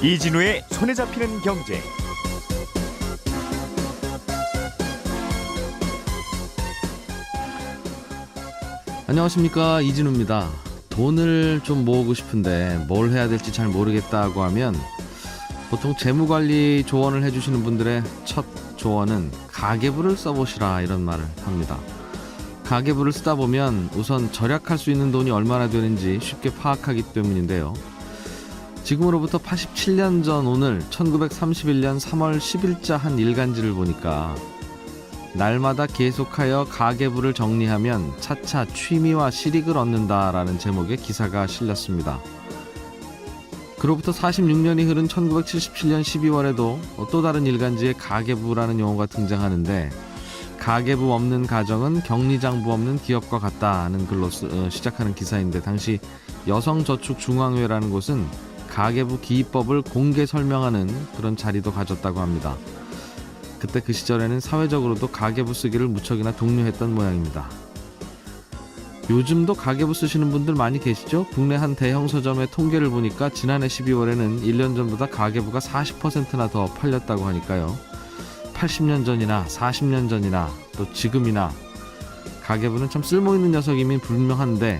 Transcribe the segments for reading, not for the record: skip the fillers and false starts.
이진우의 손에 잡히는 경제. 안녕하십니까, 이진우입니다. 돈을 좀 모으고 싶은데 뭘 해야 될지 잘 모르겠다고 하면 보통 재무관리 조언을 해주시는 분들의 첫 조언은 가계부를 써보시라, 이런 말을 합니다. 가계부를 쓰다 보면 우선 절약할 수 있는 돈이 얼마나 되는지 쉽게 파악하기 때문인데요. 지금으로부터 87년 전 오늘 1931년 3월 10일자 한 일간지를 보니까 날마다 계속하여 가계부를 정리하면 차차 취미와 실익을 얻는다라는 제목의 기사가 실렸습니다. 그로부터 46년이 흐른 1977년 12월에도 또 다른 일간지에 가계부라는 용어가 등장하는데, 가계부 없는 가정은 격리장부 없는 기업과 같다는 글로 시작하는 기사인데, 당시 여성저축중앙회라는 곳은 가계부 기입법을 공개 설명하는 그런 자리도 가졌다고 합니다. 그때 그 시절에는 사회적으로도 가계부 쓰기를 무척이나 독려했던 모양입니다. 요즘도 가계부 쓰시는 분들 많이 계시죠? 국내 한 대형 서점의 통계를 보니까 지난해 12월에는 1년 전보다 가계부가 40%나 더 팔렸다고 하니까요. 80년 전이나 40년 전이나 또 지금이나 가계부는 참 쓸모있는 녀석임이 분명한데,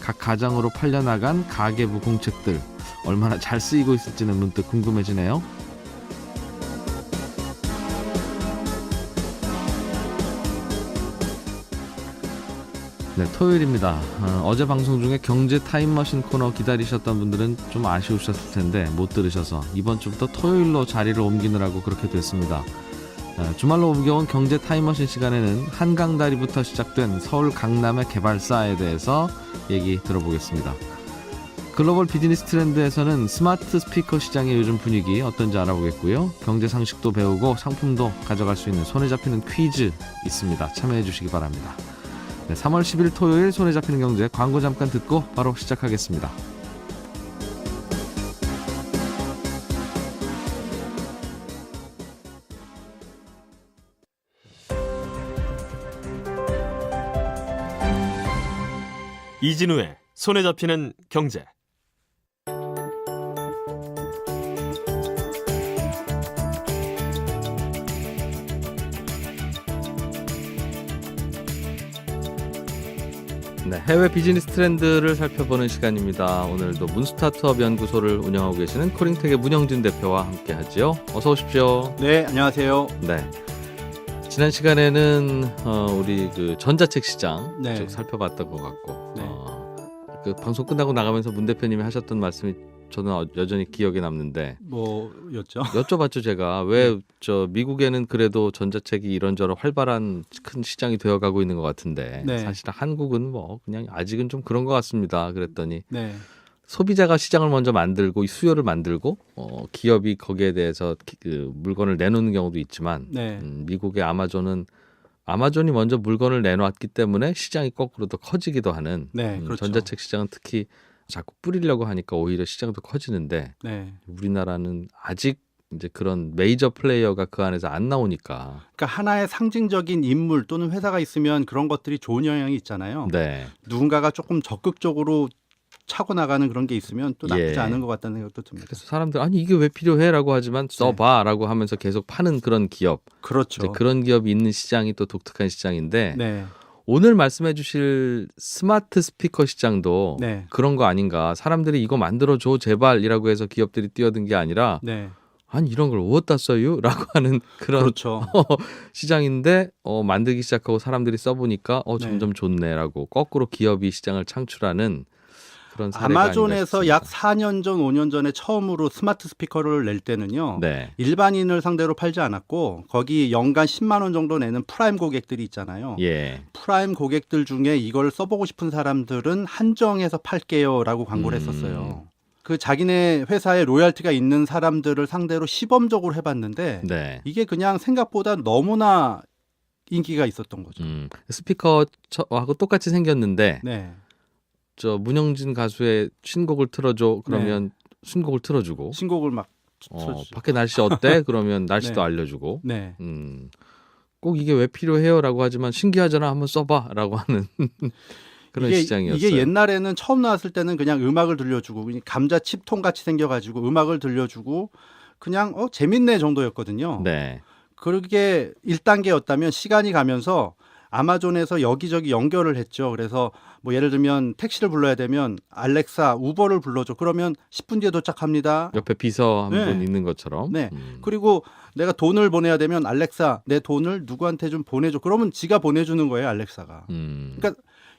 각 가정으로 팔려나간 가계부 공책들 얼마나 잘 쓰이고 있을지는 문득 궁금해지네요. 네, 토요일입니다. 어제 방송 중에 경제 타임머신 코너 기다리셨던 분들은 좀 아쉬우셨을 텐데 못 들으셔서 이번 주부터 토요일로 자리를 옮기느라고 그렇게 됐습니다. 주말로 옮겨온 경제 타임머신 시간에는 한강다리부터 시작된 서울 강남의 개발사에 대해서 얘기 들어보겠습니다. 글로벌 비즈니스 트렌드에서는 스마트 스피커 시장의 요즘 분위기 어떤지 알아보겠고요. 경제 상식도 배우고 상품도 가져갈 수 있는 손에 잡히는 퀴즈 있습니다. 참여해 주시기 바랍니다. 네, 3월 10일 토요일 손에 잡히는 경제, 광고 잠깐 듣고 바로 시작하겠습니다. 이진우의 손에 잡히는 경제. 네, 해외 비즈니스 트렌드를 살펴보는 시간입니다. 오늘도 문스타트업 연구소를 운영하고 계시는 코링텍의 문영진 대표와 함께 하죠. 어서 오십시오. 네, 안녕하세요. 네. 지난 시간에는 우리 그 전자책 시장 네. 쭉 살펴봤던 것 같고, 네. 그 방송 끝나고 나가면서 문 대표님이 하셨던 말씀이 저는 여전히 기억에 남는데, 뭐였죠? 여쭤봤죠. 제가 왜 저 미국에는 그래도 전자책이 이런저런 활발한 큰 시장이 되어가고 있는 것 같은데, 네. 사실 한국은 뭐 그냥 아직은 좀 그런 것 같습니다. 그랬더니 네, 소비자가 시장을 먼저 만들고 수요를 만들고 기업이 거기에 대해서 그 물건을 내놓는 경우도 있지만, 네, 미국의 아마존이 먼저 물건을 내놓았기 때문에 시장이 거꾸로 더 커지기도 하는, 네, 그렇죠. 전자책 시장은 특히 자꾸 뿌리려고 하니까 오히려 시장도 커지는데, 네. 우리나라는 아직 이제 그런 메이저 플레이어가 그 안에서 안 나오니까. 그러니까 하나의 상징적인 인물 또는 회사가 있으면 그런 것들이 좋은 영향이 있잖아요. 네. 누군가가 조금 적극적으로 차고 나가는 그런 게 있으면 또 나쁘지 예. 않은 것 같다는 생각도 듭니다. 그래서 사람들 아니 이게 왜 필요해라고 하지만 써봐라고 하면서 계속 파는 그런 기업. 그렇죠. 이제 그런 기업이 있는 시장이 또 독특한 시장인데, 네, 오늘 말씀해 주실 스마트 스피커 시장도 네, 그런 거 아닌가. 사람들이 이거 만들어줘 제발이라고 해서 기업들이 뛰어든 게 아니라, 네, 아니 이런 걸 어디다 써요? 라고 하는 그런 그렇죠. 시장인데, 만들기 시작하고 사람들이 써보니까 네. 점점 좋네라고 거꾸로 기업이 시장을 창출하는 그런 사례가 아마존에서 아닌가 약 싶습니다. 4년 전, 5년 전에 처음으로 스마트 스피커를 낼 때는요. 네. 일반인을 상대로 팔지 않았고 거기 연간 10만 원 정도 내는 프라임 고객들이 있잖아요. 예. 프라임 고객들 중에 이걸 써보고 싶은 사람들은 한정해서 팔게요라고 광고를 했었어요. 그 자기네 회사에 로열티가 있는 사람들을 상대로 시범적으로 해봤는데 네. 이게 그냥 생각보다 너무나 인기가 있었던 거죠. 스피커하고 똑같이 생겼는데, 네, 저 문영진 가수의 신곡을 틀어줘 그러면 신곡을 틀어주고, 신곡을 막 틀어주죠. 밖에 날씨 어때? 그러면 날씨도 네. 알려주고, 네, 꼭 이게 왜 필요해요라고 하지만 신기하잖아 한번 써봐라고 하는 그런 시장이었어요. 이게 옛날에는 처음 나왔을 때는 그냥 음악을 들려주고 감자 칩통 같이 생겨가지고 음악을 들려주고 그냥 재밌네 정도였거든요. 네. 그게 1단계였다면 시간이 가면서 아마존에서 여기저기 연결을 했죠. 그래서 뭐 예를 들면 택시를 불러야 되면 알렉사 우버를 불러줘. 그러면 10분 뒤에 도착합니다. 옆에 비서 한 분 네. 있는 것처럼. 네. 그리고 내가 돈을 보내야 되면 알렉사 내 돈을 누구한테 좀 보내줘. 그러면 지가 보내주는 거예요, 알렉사가. 그러니까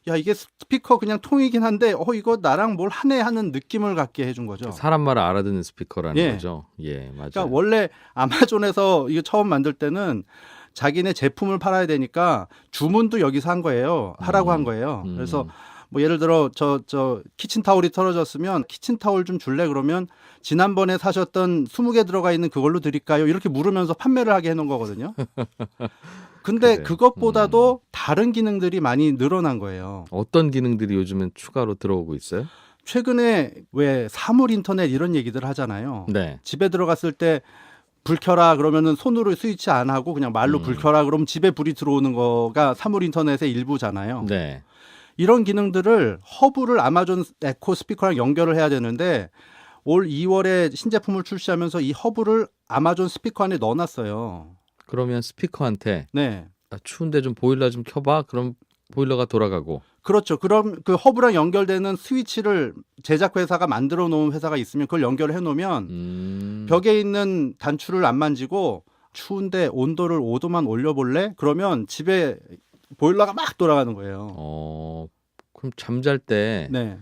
야 이게 스피커 그냥 통이긴 한데 이거 나랑 뭘 하네 하는 느낌을 갖게 해준 거죠. 사람 말을 알아듣는 스피커라는 예. 거죠. 예, 맞아요. 그러니까 원래 아마존에서 이거 처음 만들 때는 자기네 제품을 팔아야 되니까 주문도 여기서 한 거예요. 하라고 한 거예요. 그래서 뭐 예를 들어 저 키친타올이 떨어졌으면 키친타올 좀 줄래? 그러면 지난번에 사셨던 20개 들어가 있는 그걸로 드릴까요? 이렇게 물으면서 판매를 하게 해놓은 거거든요. 근데 그래요. 그것보다도 다른 기능들이 많이 늘어난 거예요. 어떤 기능들이 요즘엔 추가로 들어오고 있어요? 최근에 왜 사물 인터넷 이런 얘기들 하잖아요. 네. 집에 들어갔을 때 불 켜라 그러면은 손으로 스위치 안 하고 그냥 말로 불 켜라 그러면 집에 불이 들어오는 거가 사물 인터넷의 일부잖아요. 네. 이런 기능들을 허브를 아마존 에코 스피커랑 연결을 해야 되는데 올 2월에 신제품을 출시하면서 이 허브를 아마존 스피커 안에 넣어놨어요. 그러면 스피커한테 네. 추운데 좀 보일러 좀 켜봐. 그럼 보일러가 돌아가고. 그렇죠. 그럼 그 허브랑 연결되는 스위치를 제작회사가 만들어 놓은 회사가 있으면 그걸 연결해 놓으면 벽에 있는 단추를 안 만지고 추운데 온도를 5도만 올려볼래? 그러면 집에 보일러가 막 돌아가는 거예요. 그럼 잠잘 때 네.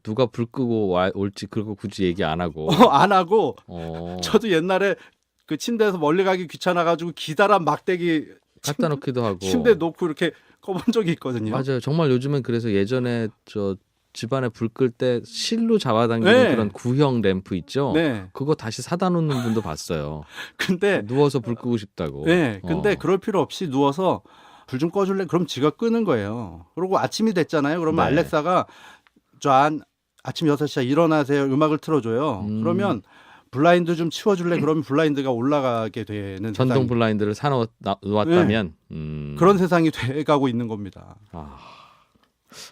누가 불 끄고 올지 그거 굳이 얘기 안 하고. 안 하고 어, 저도 옛날에 그 침대에서 멀리 가기 귀찮아가지고 기다란 막대기 갖다 놓기도 하고. 침대에 놓고 이렇게 꺼본 적이 있거든요. 맞아요. 정말 요즘은 그래서 예전에 집안에 불 끌 때 실로 잡아당기는 네. 그런 구형 램프 있죠. 네. 그거 다시 사다 놓는 분도 봤어요. 근데 누워서 불 끄고 싶다고. 네. 근데 그럴 필요 없이 누워서 불 좀 꺼줄래? 그럼 지가 끄는 거예요. 그리고 아침이 됐잖아요. 그러면 네. 알렉사가 아침 6시에 일어나세요. 음악을 틀어줘요. 그러면 블라인드 좀 치워줄래? 그러면 블라인드가 올라가게 되는 전동 세상이, 블라인드를 사놓았다면 그런 세상이 돼가고 있는 겁니다.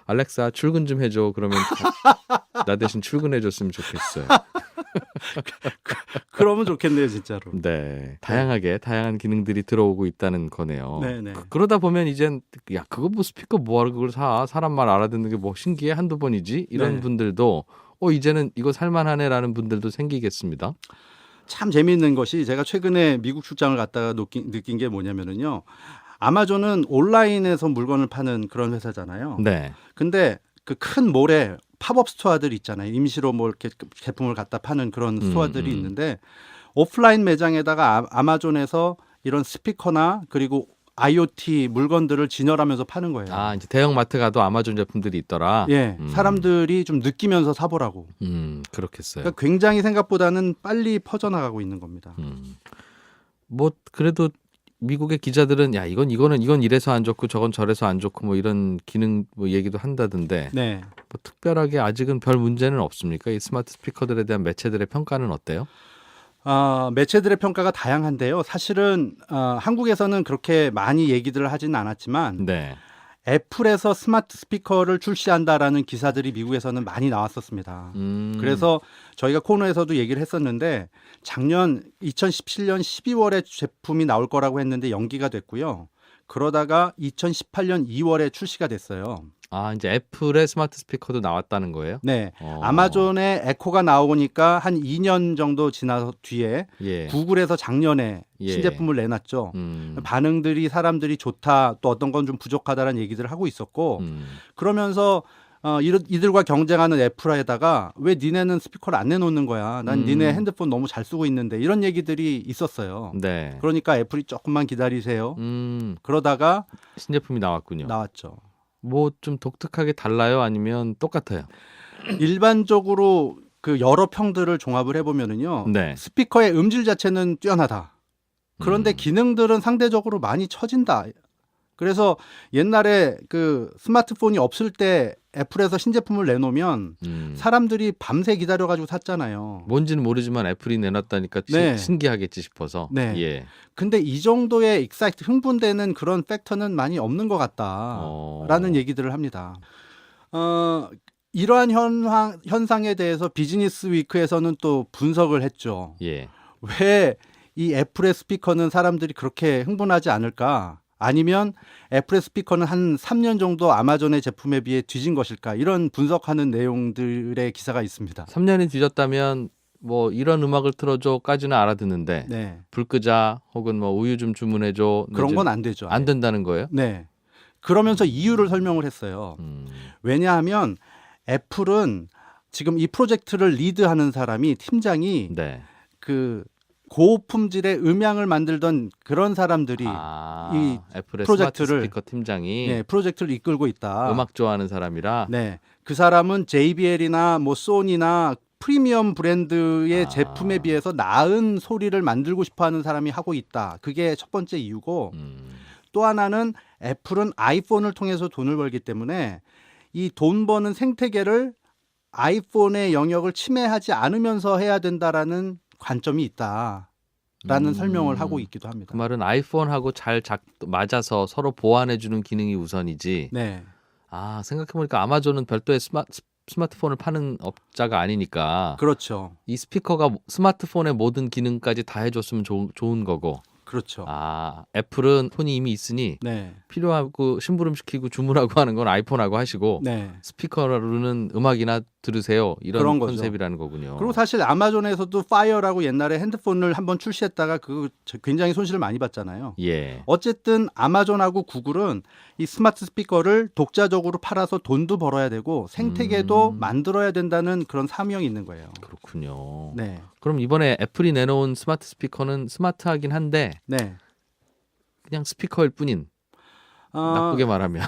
알렉사 출근 좀 해줘. 그러면 나 대신 출근해줬으면 좋겠어요. 그러면 좋겠네요, 진짜로. 네, 다양한 기능들이 들어오고 있다는 거네요. 네네. 그러다 보면 이젠 야 그거 뭐 스피커 뭐하러 그걸 사? 사람 말 알아듣는 게 뭐 신기해 한두 번이지? 이런 네. 분들도 이제는 이거 살만하네라는 분들도 생기겠습니다. 참 재미있는 것이 제가 최근에 미국 출장을 갔다가 느낀 게 뭐냐면은요. 아마존은 온라인에서 물건을 파는 그런 회사잖아요. 네. 근데 그 큰 몰에 팝업 스토어들 있잖아요. 임시로 뭐 이렇게 제품을 갖다 파는 그런 스토어들이 있는데 오프라인 매장에다가 아마존에서 이런 스피커나 그리고 IoT 물건들을 진열하면서 파는 거예요. 이제 대형 마트 가도 아마존 제품들이 있더라. 예, 사람들이 좀 느끼면서 사보라고. 그렇겠어요. 그러니까 굉장히 생각보다는 빨리 퍼져나가고 있는 겁니다. 뭐 그래도 미국의 기자들은 야 이건 이래서 안 좋고 저건 저래서 안 좋고 뭐 이런 기능 뭐 얘기도 한다던데 네. 뭐 특별하게 아직은 별 문제는 없습니까? 이 스마트 스피커들에 대한 매체들의 평가는 어때요? 매체들의 평가가 다양한데요. 사실은 한국에서는 그렇게 많이 얘기들을 하지는 않았지만 네. 애플에서 스마트 스피커를 출시한다라는 기사들이 미국에서는 많이 나왔었습니다. 그래서 저희가 코너에서도 얘기를 했었는데 작년 2017년 12월에 제품이 나올 거라고 했는데 연기가 됐고요. 그러다가 2018년 2월에 출시가 됐어요. 이제 애플의 스마트 스피커도 나왔다는 거예요? 네. 아마존의 에코가 나오니까 한 2년 정도 지나서 뒤에 예. 구글에서 작년에 예. 신제품을 내놨죠. 반응들이 사람들이 좋다, 또 어떤 건 좀 부족하다라는 얘기들을 하고 있었고 그러면서 이들과 경쟁하는 애플에다가 왜 니네는 스피커를 안 내놓는 거야? 난 니네 핸드폰 너무 잘 쓰고 있는데 이런 얘기들이 있었어요. 네. 그러니까 애플이 조금만 기다리세요. 그러다가 신제품이 나왔군요. 나왔죠. 뭐 좀 독특하게 달라요? 아니면 똑같아요? 일반적으로 그 여러 평들을 종합을 해보면은요. 네. 스피커의 음질 자체는 뛰어나다. 그런데 기능들은 상대적으로 많이 처진다. 그래서 옛날에 그 스마트폰이 없을 때 애플에서 신제품을 내놓으면 사람들이 밤새 기다려가지고 샀잖아요. 뭔지는 모르지만 애플이 내놨다니까 네. 신기하겠지 싶어서. 네. 예. 근데 이 정도의 익사이트 흥분되는 그런 팩터는 많이 없는 것 같다라는 얘기들을 합니다. 이러한 현상에 대해서 비즈니스 위크에서는 또 분석을 했죠. 예. 왜 이 애플의 스피커는 사람들이 그렇게 흥분하지 않을까? 아니면 애플의 스피커는 한 3년 정도 아마존의 제품에 비해 뒤진 것일까? 이런 분석하는 내용들의 기사가 있습니다. 3년이 뒤졌다면 뭐 이런 음악을 틀어줘까지는 알아듣는데 네. 불 끄자 혹은 뭐 우유 좀 주문해줘 그런 건 안 되죠. 안 된다는 거예요? 네. 그러면서 이유를 설명을 했어요. 왜냐하면 애플은 지금 이 프로젝트를 리드하는 사람이 팀장이 네. 그 고품질의 음향을 만들던 그런 사람들이 이 애플의 프로젝트를 스마트 스피커 팀장이 네, 프로젝트를 이끌고 있다. 음악 좋아하는 사람이라. 네. 그 사람은 JBL이나 뭐 소니나 프리미엄 브랜드의 제품에 비해서 나은 소리를 만들고 싶어 하는 사람이 하고 있다. 그게 첫 번째 이유고 또 하나는 애플은 아이폰을 통해서 돈을 벌기 때문에 이 돈 버는 생태계를 아이폰의 영역을 침해하지 않으면서 해야 된다라는 관점이 있다라는 설명을 하고 있기도 합니다. 그 말은 아이폰하고 잘 맞아서 서로 보완해주는 기능이 우선이지. 네. 아, 생각해보니까 아마존은 별도의 스마트폰을 파는 업자가 아니니까 그렇죠. 이 스피커가 스마트폰의 모든 기능까지 다 해줬으면 좋은 거고. 그렇죠. 아, 애플은 폰이 이미 있으니 네. 필요하고 심부름시키고 주문하고 하는 건 아이폰하고 하시고 네. 스피커로는 음악이나 들으세요. 이런 그런 거죠. 컨셉이라는 거군요. 그리고 사실 아마존에서도 파이어라고 옛날에 핸드폰을 한번 출시했다가 그 굉장히 손실을 많이 봤잖아요. 예. 어쨌든 아마존하고 구글은 이 스마트 스피커를 독자적으로 팔아서 돈도 벌어야 되고 생태계도 만들어야 된다는 그런 사명이 있는 거예요. 그렇군요. 네. 그럼 이번에 애플이 내놓은 스마트 스피커는 스마트하긴 한데 네. 그냥 스피커일 뿐인, 나쁘게 말하면.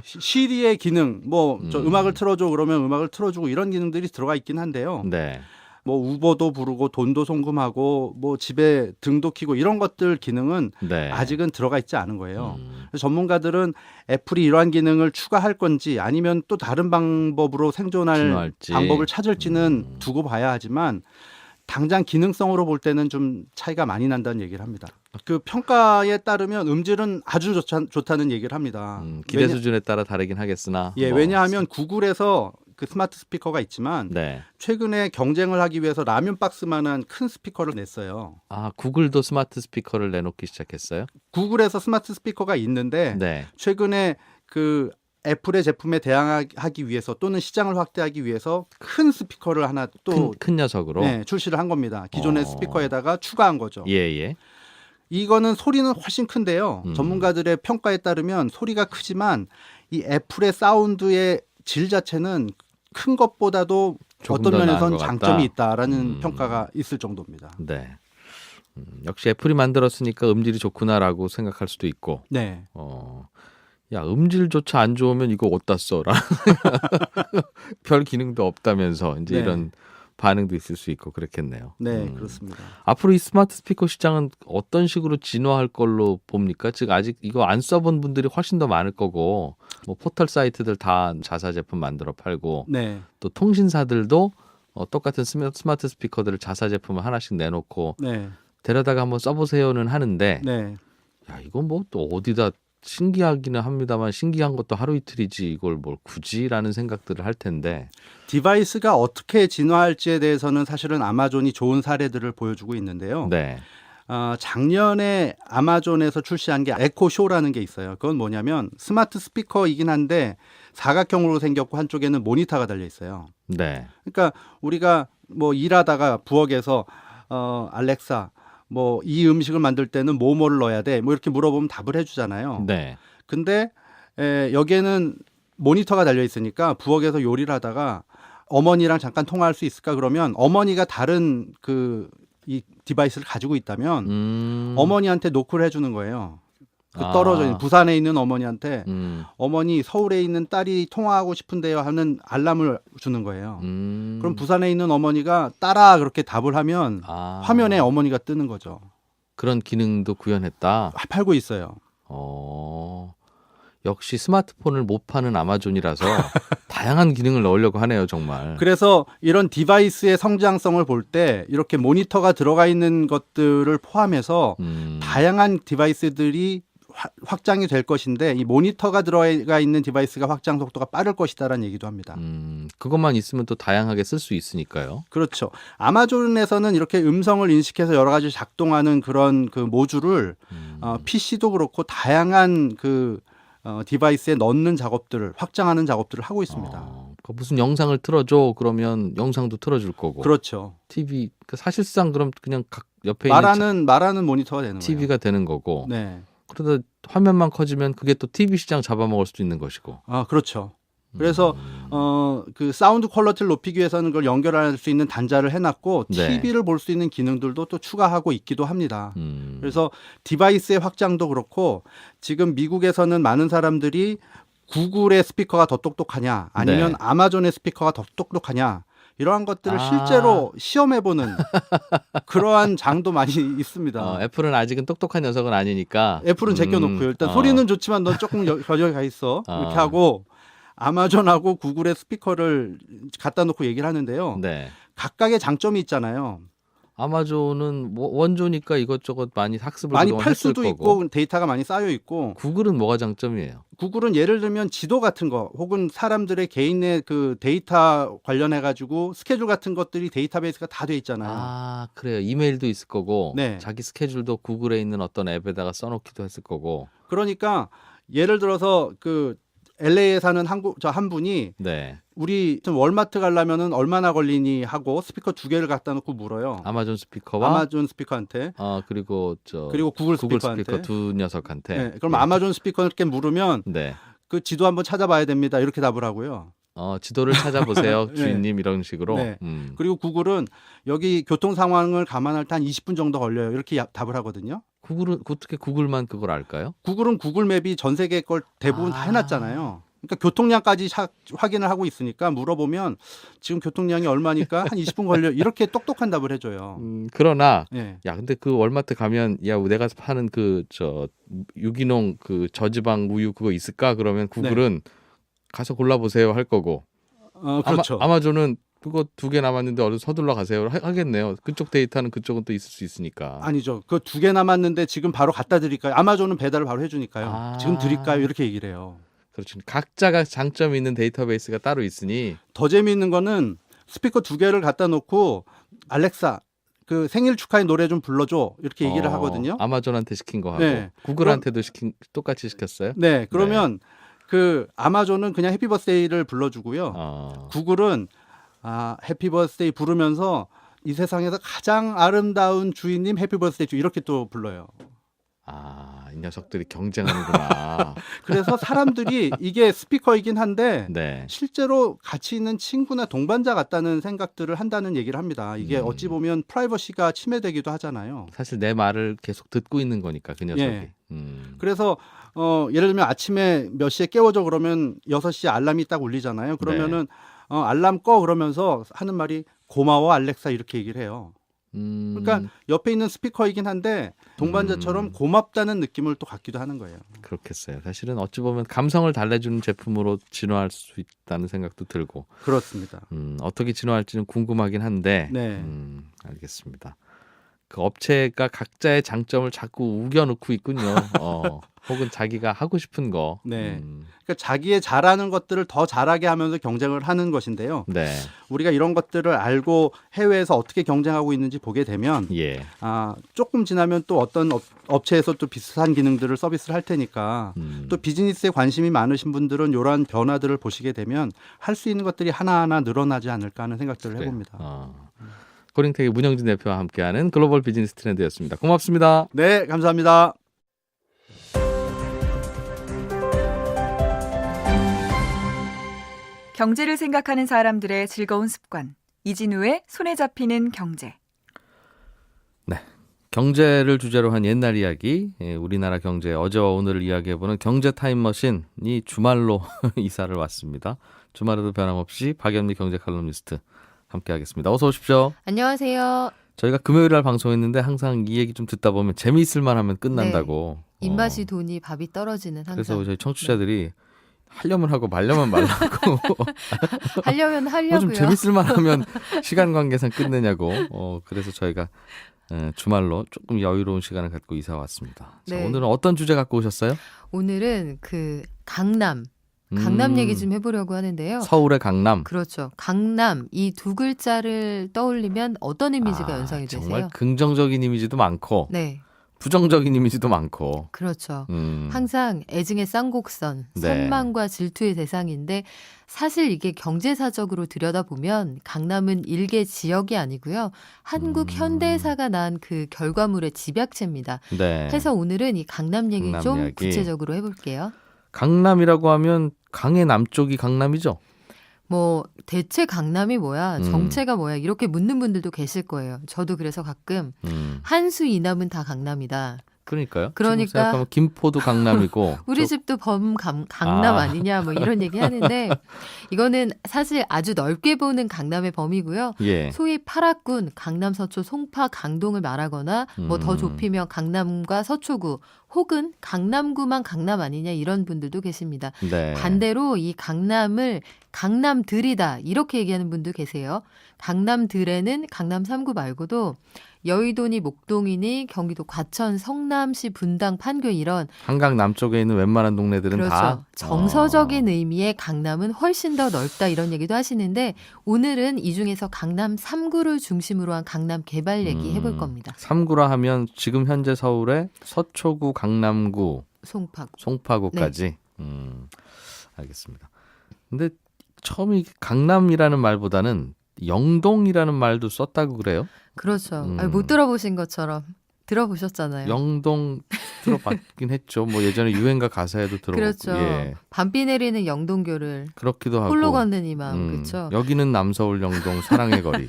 시리의 기능, 뭐 저 음악을 틀어줘 그러면 음악을 틀어주고 이런 기능들이 들어가 있긴 한데요. 네. 뭐 우버도 부르고 돈도 송금하고 뭐 집에 등도 켜고 이런 것들 기능은 네. 아직은 들어가 있지 않은 거예요. 그래서 전문가들은 애플이 이러한 기능을 추가할 건지 아니면 또 다른 방법으로 생존할 진화할지. 방법을 찾을지는 두고 봐야 하지만 당장 기능성으로 볼 때는 좀 차이가 많이 난다는 얘기를 합니다. 그 평가에 따르면 음질은 아주 좋다는 얘기를 합니다. 기대 수준에 따라 다르긴 하겠으나. 예, 뭐. 왜냐하면 구글에서 그 스마트 스피커가 있지만 네. 최근에 경쟁을 하기 위해서 라면 박스만한 큰 스피커를 냈어요. 아, 구글도 스마트 스피커를 내놓기 시작했어요? 구글에서 스마트 스피커가 있는데 네. 최근에 그 애플의 제품에 대항하기 위해서 또는 시장을 확대하기 위해서 큰 스피커를 하나 또 큰 녀석으로. 네, 출시를 한 겁니다. 기존의 스피커에다가 추가한 거죠. 예, 예. 이거는 소리는 훨씬 큰데요. 전문가들의 평가에 따르면 소리가 크지만 이 애플의 사운드의 질 자체는 큰 것보다도 조금 어떤 더 나은 면에선 것 같다. 장점이 있다라는 평가가 있을 정도입니다. 네. 역시 애플이 만들었으니까 음질이 좋구나라고 생각할 수도 있고. 네. 야, 음질조차 안 좋으면 이거 어디다 써라. 별 기능도 없다면서 이제 네. 이런 반응도 있을 수 있고 그렇겠네요. 네, 그렇습니다. 앞으로 이 스마트 스피커 시장은 어떤 식으로 진화할 걸로 봅니까? 즉 아직 이거 안 써본 분들이 훨씬 더 많을 거고 뭐 포털 사이트들 다 자사 제품 만들어 팔고 네. 또 통신사들도 똑같은 스마트 스피커들을 자사 제품을 하나씩 내놓고 네. 데려다가 한번 써보세요는 하는데 네. 야, 이건 뭐 또 어디다 신기하기는 합니다만 신기한 것도 하루 이틀이지 이걸 뭘 굳이라는 생각들을 할 텐데. 디바이스가 어떻게 진화할지에 대해서는 사실은 아마존이 좋은 사례들을 보여주고 있는데요. 네. 작년에 아마존에서 출시한 게 에코쇼라는 게 있어요. 그건 뭐냐면 스마트 스피커이긴 한데 사각형으로 생겼고 한쪽에는 모니터가 달려 있어요. 네. 그러니까 우리가 뭐 일하다가 부엌에서 알렉사 뭐 이 음식을 만들 때는 뭐를 넣어야 돼? 뭐 이렇게 물어보면 답을 해주잖아요. 네. 근데 여기에는 모니터가 달려 있으니까 부엌에서 요리를 하다가 어머니랑 잠깐 통화할 수 있을까 그러면 어머니가 다른 이 디바이스를 가지고 있다면 어머니한테 노크를 해주는 거예요. 떨어져 있는 부산에 있는 어머니한테 어머니 서울에 있는 딸이 통화하고 싶은데요 하는 알람을 주는 거예요. 그럼 부산에 있는 어머니가 따라 그렇게 답을 하면 화면에 어머니가 뜨는 거죠. 그런 기능도 구현했다. 팔고 있어요. 역시 스마트폰을 못 파는 아마존이라서 다양한 기능을 넣으려고 하네요, 정말. 그래서 이런 디바이스의 성장성을 볼 때 이렇게 모니터가 들어가 있는 것들을 포함해서 다양한 디바이스들이 확장이 될 것인데 이 모니터가 들어가 있는 디바이스가 확장 속도가 빠를 것이다라는 얘기도 합니다. 그것만 있으면 또 다양하게 쓸 수 있으니까요. 그렇죠. 아마존에서는 이렇게 음성을 인식해서 여러 가지 작동하는 그런 그 모듈을 PC도 그렇고 다양한 그 디바이스에 넣는 작업들을 확장하는 작업들을 하고 있습니다. 무슨 영상을 틀어줘 그러면 영상도 틀어줄 거고. 그렇죠. TV 사실상 그럼 그냥 각 옆에 말하는 모니터가 되는 거예요. TV가 되는 거고. 네. 그러다 화면만 커지면 그게 또 TV 시장 잡아먹을 수도 있는 것이고. 그렇죠. 그래서 그 사운드 퀄리티를 높이기 위해서는 그걸 연결할 수 있는 단자를 해놨고 네. TV를 볼 수 있는 기능들도 또 추가하고 있기도 합니다. 그래서 그래서 디바이스의 확장도 그렇고 지금 미국에서는 많은 사람들이 구글의 스피커가 더 똑똑하냐 아니면 네. 아마존의 스피커가 더 똑똑하냐 이러한 것들을 아. 실제로 시험해보는 그러한 장도 많이 있습니다. 애플은 아직은 똑똑한 녀석은 아니니까. 애플은 제껴놓고요. 일단 소리는 좋지만 넌 조금 여기 가 있어. 이렇게 하고 아마존하고 구글의 스피커를 갖다 놓고 얘기를 하는데요. 네. 각각의 장점이 있잖아요. 아마존은 원조니까 이것저것 많이 학습을 많이 그동안 팔 했을 수도 거고. 있고 데이터가 많이 쌓여 있고 구글은 뭐가 장점이에요? 구글은 예를 들면 지도 같은 거 혹은 사람들의 개인의 그 데이터 관련해 가지고 스케줄 같은 것들이 데이터베이스가 다 돼 있잖아요. 그래요. 이메일도 있을 거고 네. 자기 스케줄도 구글에 있는 어떤 앱에다가 써놓기도 했을 거고. 그러니까 예를 들어서 그 LA에 사는 한 분이 네. 우리 좀 월마트 가려면은 얼마나 걸리니 하고 스피커 2개를 갖다 놓고 물어요. 아마존 스피커와 아마존 스피커한테 그리고 구글 구글 스피커한테. 스피커 두 녀석한테. 네, 그럼 아마존 스피커께 물으면 네. 그 지도 한번 찾아봐야 됩니다. 이렇게 답을 하고요. 지도를 찾아보세요, 네. 주인님 이런 식으로. 네. 그리고 구글은 여기 교통 상황을 감안할 때 한 20분 정도 걸려요. 이렇게 답을 하거든요. 구글은 어떻게 구글만 그걸 알까요? 구글은 구글 맵이 전 세계 걸 대부분 다 해놨잖아요. 그러니까 교통량까지 확인을 하고 있으니까 물어보면 지금 교통량이 얼마니까 한 20분 걸려 이렇게 똑똑한 답을 해줘요. 그러나 네. 야 근데 그 월마트 가면 야 내가 파는 그 유기농 그 저지방 우유 그거 있을까? 그러면 구글은 가서 골라보세요 할 거고. 그렇죠. 아마존은 그거 2개 남았는데 얼른 서둘러 가세요 하겠네요. 그쪽 데이터는 그쪽은 또 있을 수 있으니까. 아니죠. 그 2개 남았는데 지금 바로 갖다 드릴까요? 아마존은 배달을 바로 해주니까요. 지금 드릴까요? 이렇게 얘기를 해요. 그렇죠. 각자가 장점이 있는 데이터베이스가 따로 있으니. 더 재미있는 거는 스피커 2개를 갖다 놓고 알렉사 그 생일 축하의 노래 좀 불러줘 이렇게 얘기를 하거든요. 아마존한테 시킨 거 하고 네. 구글한테도 똑같이 시켰어요. 네, 그러면 그 아마존은 그냥 해피 버스데이를 불러주고요. 구글은 해피 버스데이 부르면서 이 세상에서 가장 아름다운 주인님 해피 버스데이 이렇게 또 불러요. 이 녀석들이 경쟁하는구나. 그래서 사람들이 이게 스피커이긴 한데 네. 실제로 같이 있는 친구나 동반자 같다는 생각들을 한다는 얘기를 합니다. 이게 어찌 보면 프라이버시가 침해되기도 하잖아요. 사실 내 말을 계속 듣고 있는 거니까 그 녀석이. 예. 그래서 예를 들면 아침에 몇 시에 깨워줘 그러면 6시에 알람이 딱 울리잖아요. 그러면은 알람 꺼 그러면서 하는 말이 고마워 알렉사 이렇게 얘기를 해요. 그러니까 옆에 있는 스피커이긴 한데 동반자처럼 고맙다는 느낌을 또 갖기도 하는 거예요. 그렇겠어요. 사실은 어찌 보면 감성을 달래주는 제품으로 진화할 수 있다는 생각도 들고. 그렇습니다. 어떻게 진화할지는 궁금하긴 한데. 네. 알겠습니다. 그 업체가 각자의 장점을 자꾸 우겨놓고 있군요. 혹은 자기가 하고 싶은 거. 네. 그러니까 자기의 잘하는 것들을 더 잘하게 하면서 경쟁을 하는 것인데요. 네. 우리가 이런 것들을 알고 해외에서 어떻게 경쟁하고 있는지 보게 되면 예. 조금 지나면 또 어떤 업체에서 또 비슷한 기능들을 서비스를 할 테니까 또 비즈니스에 관심이 많으신 분들은 이러한 변화들을 보시게 되면 할 수 있는 것들이 하나하나 늘어나지 않을까 하는 생각들을 해봅니다. 코링텍의 문영진 대표와 함께하는 글로벌 비즈니스 트렌드였습니다. 고맙습니다. 네, 감사합니다. 경제를 생각하는 사람들의 즐거운 습관. 이진우의 손에 잡히는 경제. 네. 경제를 주제로 한 옛날 이야기, 우리나라 경제 어제와 오늘을 이야기해보는 경제 타임머신이 주말로 이사를 왔습니다. 주말에도 변함없이 박연미 경제 칼럼니스트 함께하겠습니다. 어서 오십시오. 안녕하세요. 저희가 금요일 날 방송했는데 항상 이 얘기 좀 듣다 보면 재미있을 만하면 끝난다고 입맛이 돈이 밥이 떨어지는 항상. 그래서 저희 청취자들이 하려면 하고 말려면 말라고 하려면 뭐 하려고요. 좀 재밌을 만하면 시간 관계상 끝내냐고. 그래서 저희가 주말로 조금 여유로운 시간을 갖고 이사 왔습니다. 자, 네. 오늘은 어떤 주제 갖고 오셨어요? 오늘은 그 강남 얘기 좀 해보려고 하는데요. 서울의 강남. 그렇죠. 강남 이 두 글자를 떠올리면 어떤 이미지가 연상이 되세요? 정말 긍정적인 이미지도 많고 네, 부정적인 이미지도 많고. 그렇죠. 음. 항상 애증의 쌍곡선, 네. 선망과 질투의 대상인데 사실 이게 경제사적으로 들여다보면 강남은 일개 지역이 아니고요. 한국 현대사가 낳은 그 결과물의 집약체입니다. 네. 해서 오늘은 이 강남 얘기 강남 좀 이야기. 구체적으로 해볼게요. 강남이라고 하면 강의 남쪽이 강남이죠? 뭐 대체 강남이 뭐야, 음. 정체가 뭐야 이렇게 묻는 분들도 계실 거예요. 저도 그래서 가끔 한수 이남은 다 강남이다. 그러니까요. 그러니까 지금 생각하면 김포도 강남이고 우리 집도 강남 아니냐 뭐 이런 얘기 하는데 이거는 사실 아주 넓게 보는 강남의 범위고요. 예. 소위 파락군, 강남 서초, 송파, 강동을 말하거나 뭐 더 좁히면 강남과 서초구 혹은 강남구만 강남 아니냐 이런 분들도 계십니다. 네. 반대로 이 강남을 강남들이다 이렇게 얘기하는 분도 계세요. 강남들에는 강남 3구 말고도 여의도니 목동이니 경기도 과천, 성남시, 분당, 판교 이런 한강 남쪽에 있는 웬만한 동네들은 그렇죠. 다 정서적인 의미의 강남은 훨씬 더 넓다 이런 얘기도 하시는데 오늘은 이 중에서 강남 3구를 중심으로 한 강남 개발 얘기 해볼 겁니다. 3구라 하면 지금 현재 서울의 서초구, 강남구, 송파. 송파구까지. 알겠습니다. 근데 처음 이 강남이라는 말보다는 영동이라는 말도 썼다고 그래요? 그렇죠. 아니, 못 들어보신 것처럼 들어보셨잖아요. 영동 들어봤긴 했죠. 뭐 예전에 유행가 가사에도 들어봤고. 그렇죠. 예. 밤비 내리는 영동교를 그렇기도 하고. 홀로 걷는 이 마음. 그렇죠. 여기는 남서울 영동 사랑의 거리.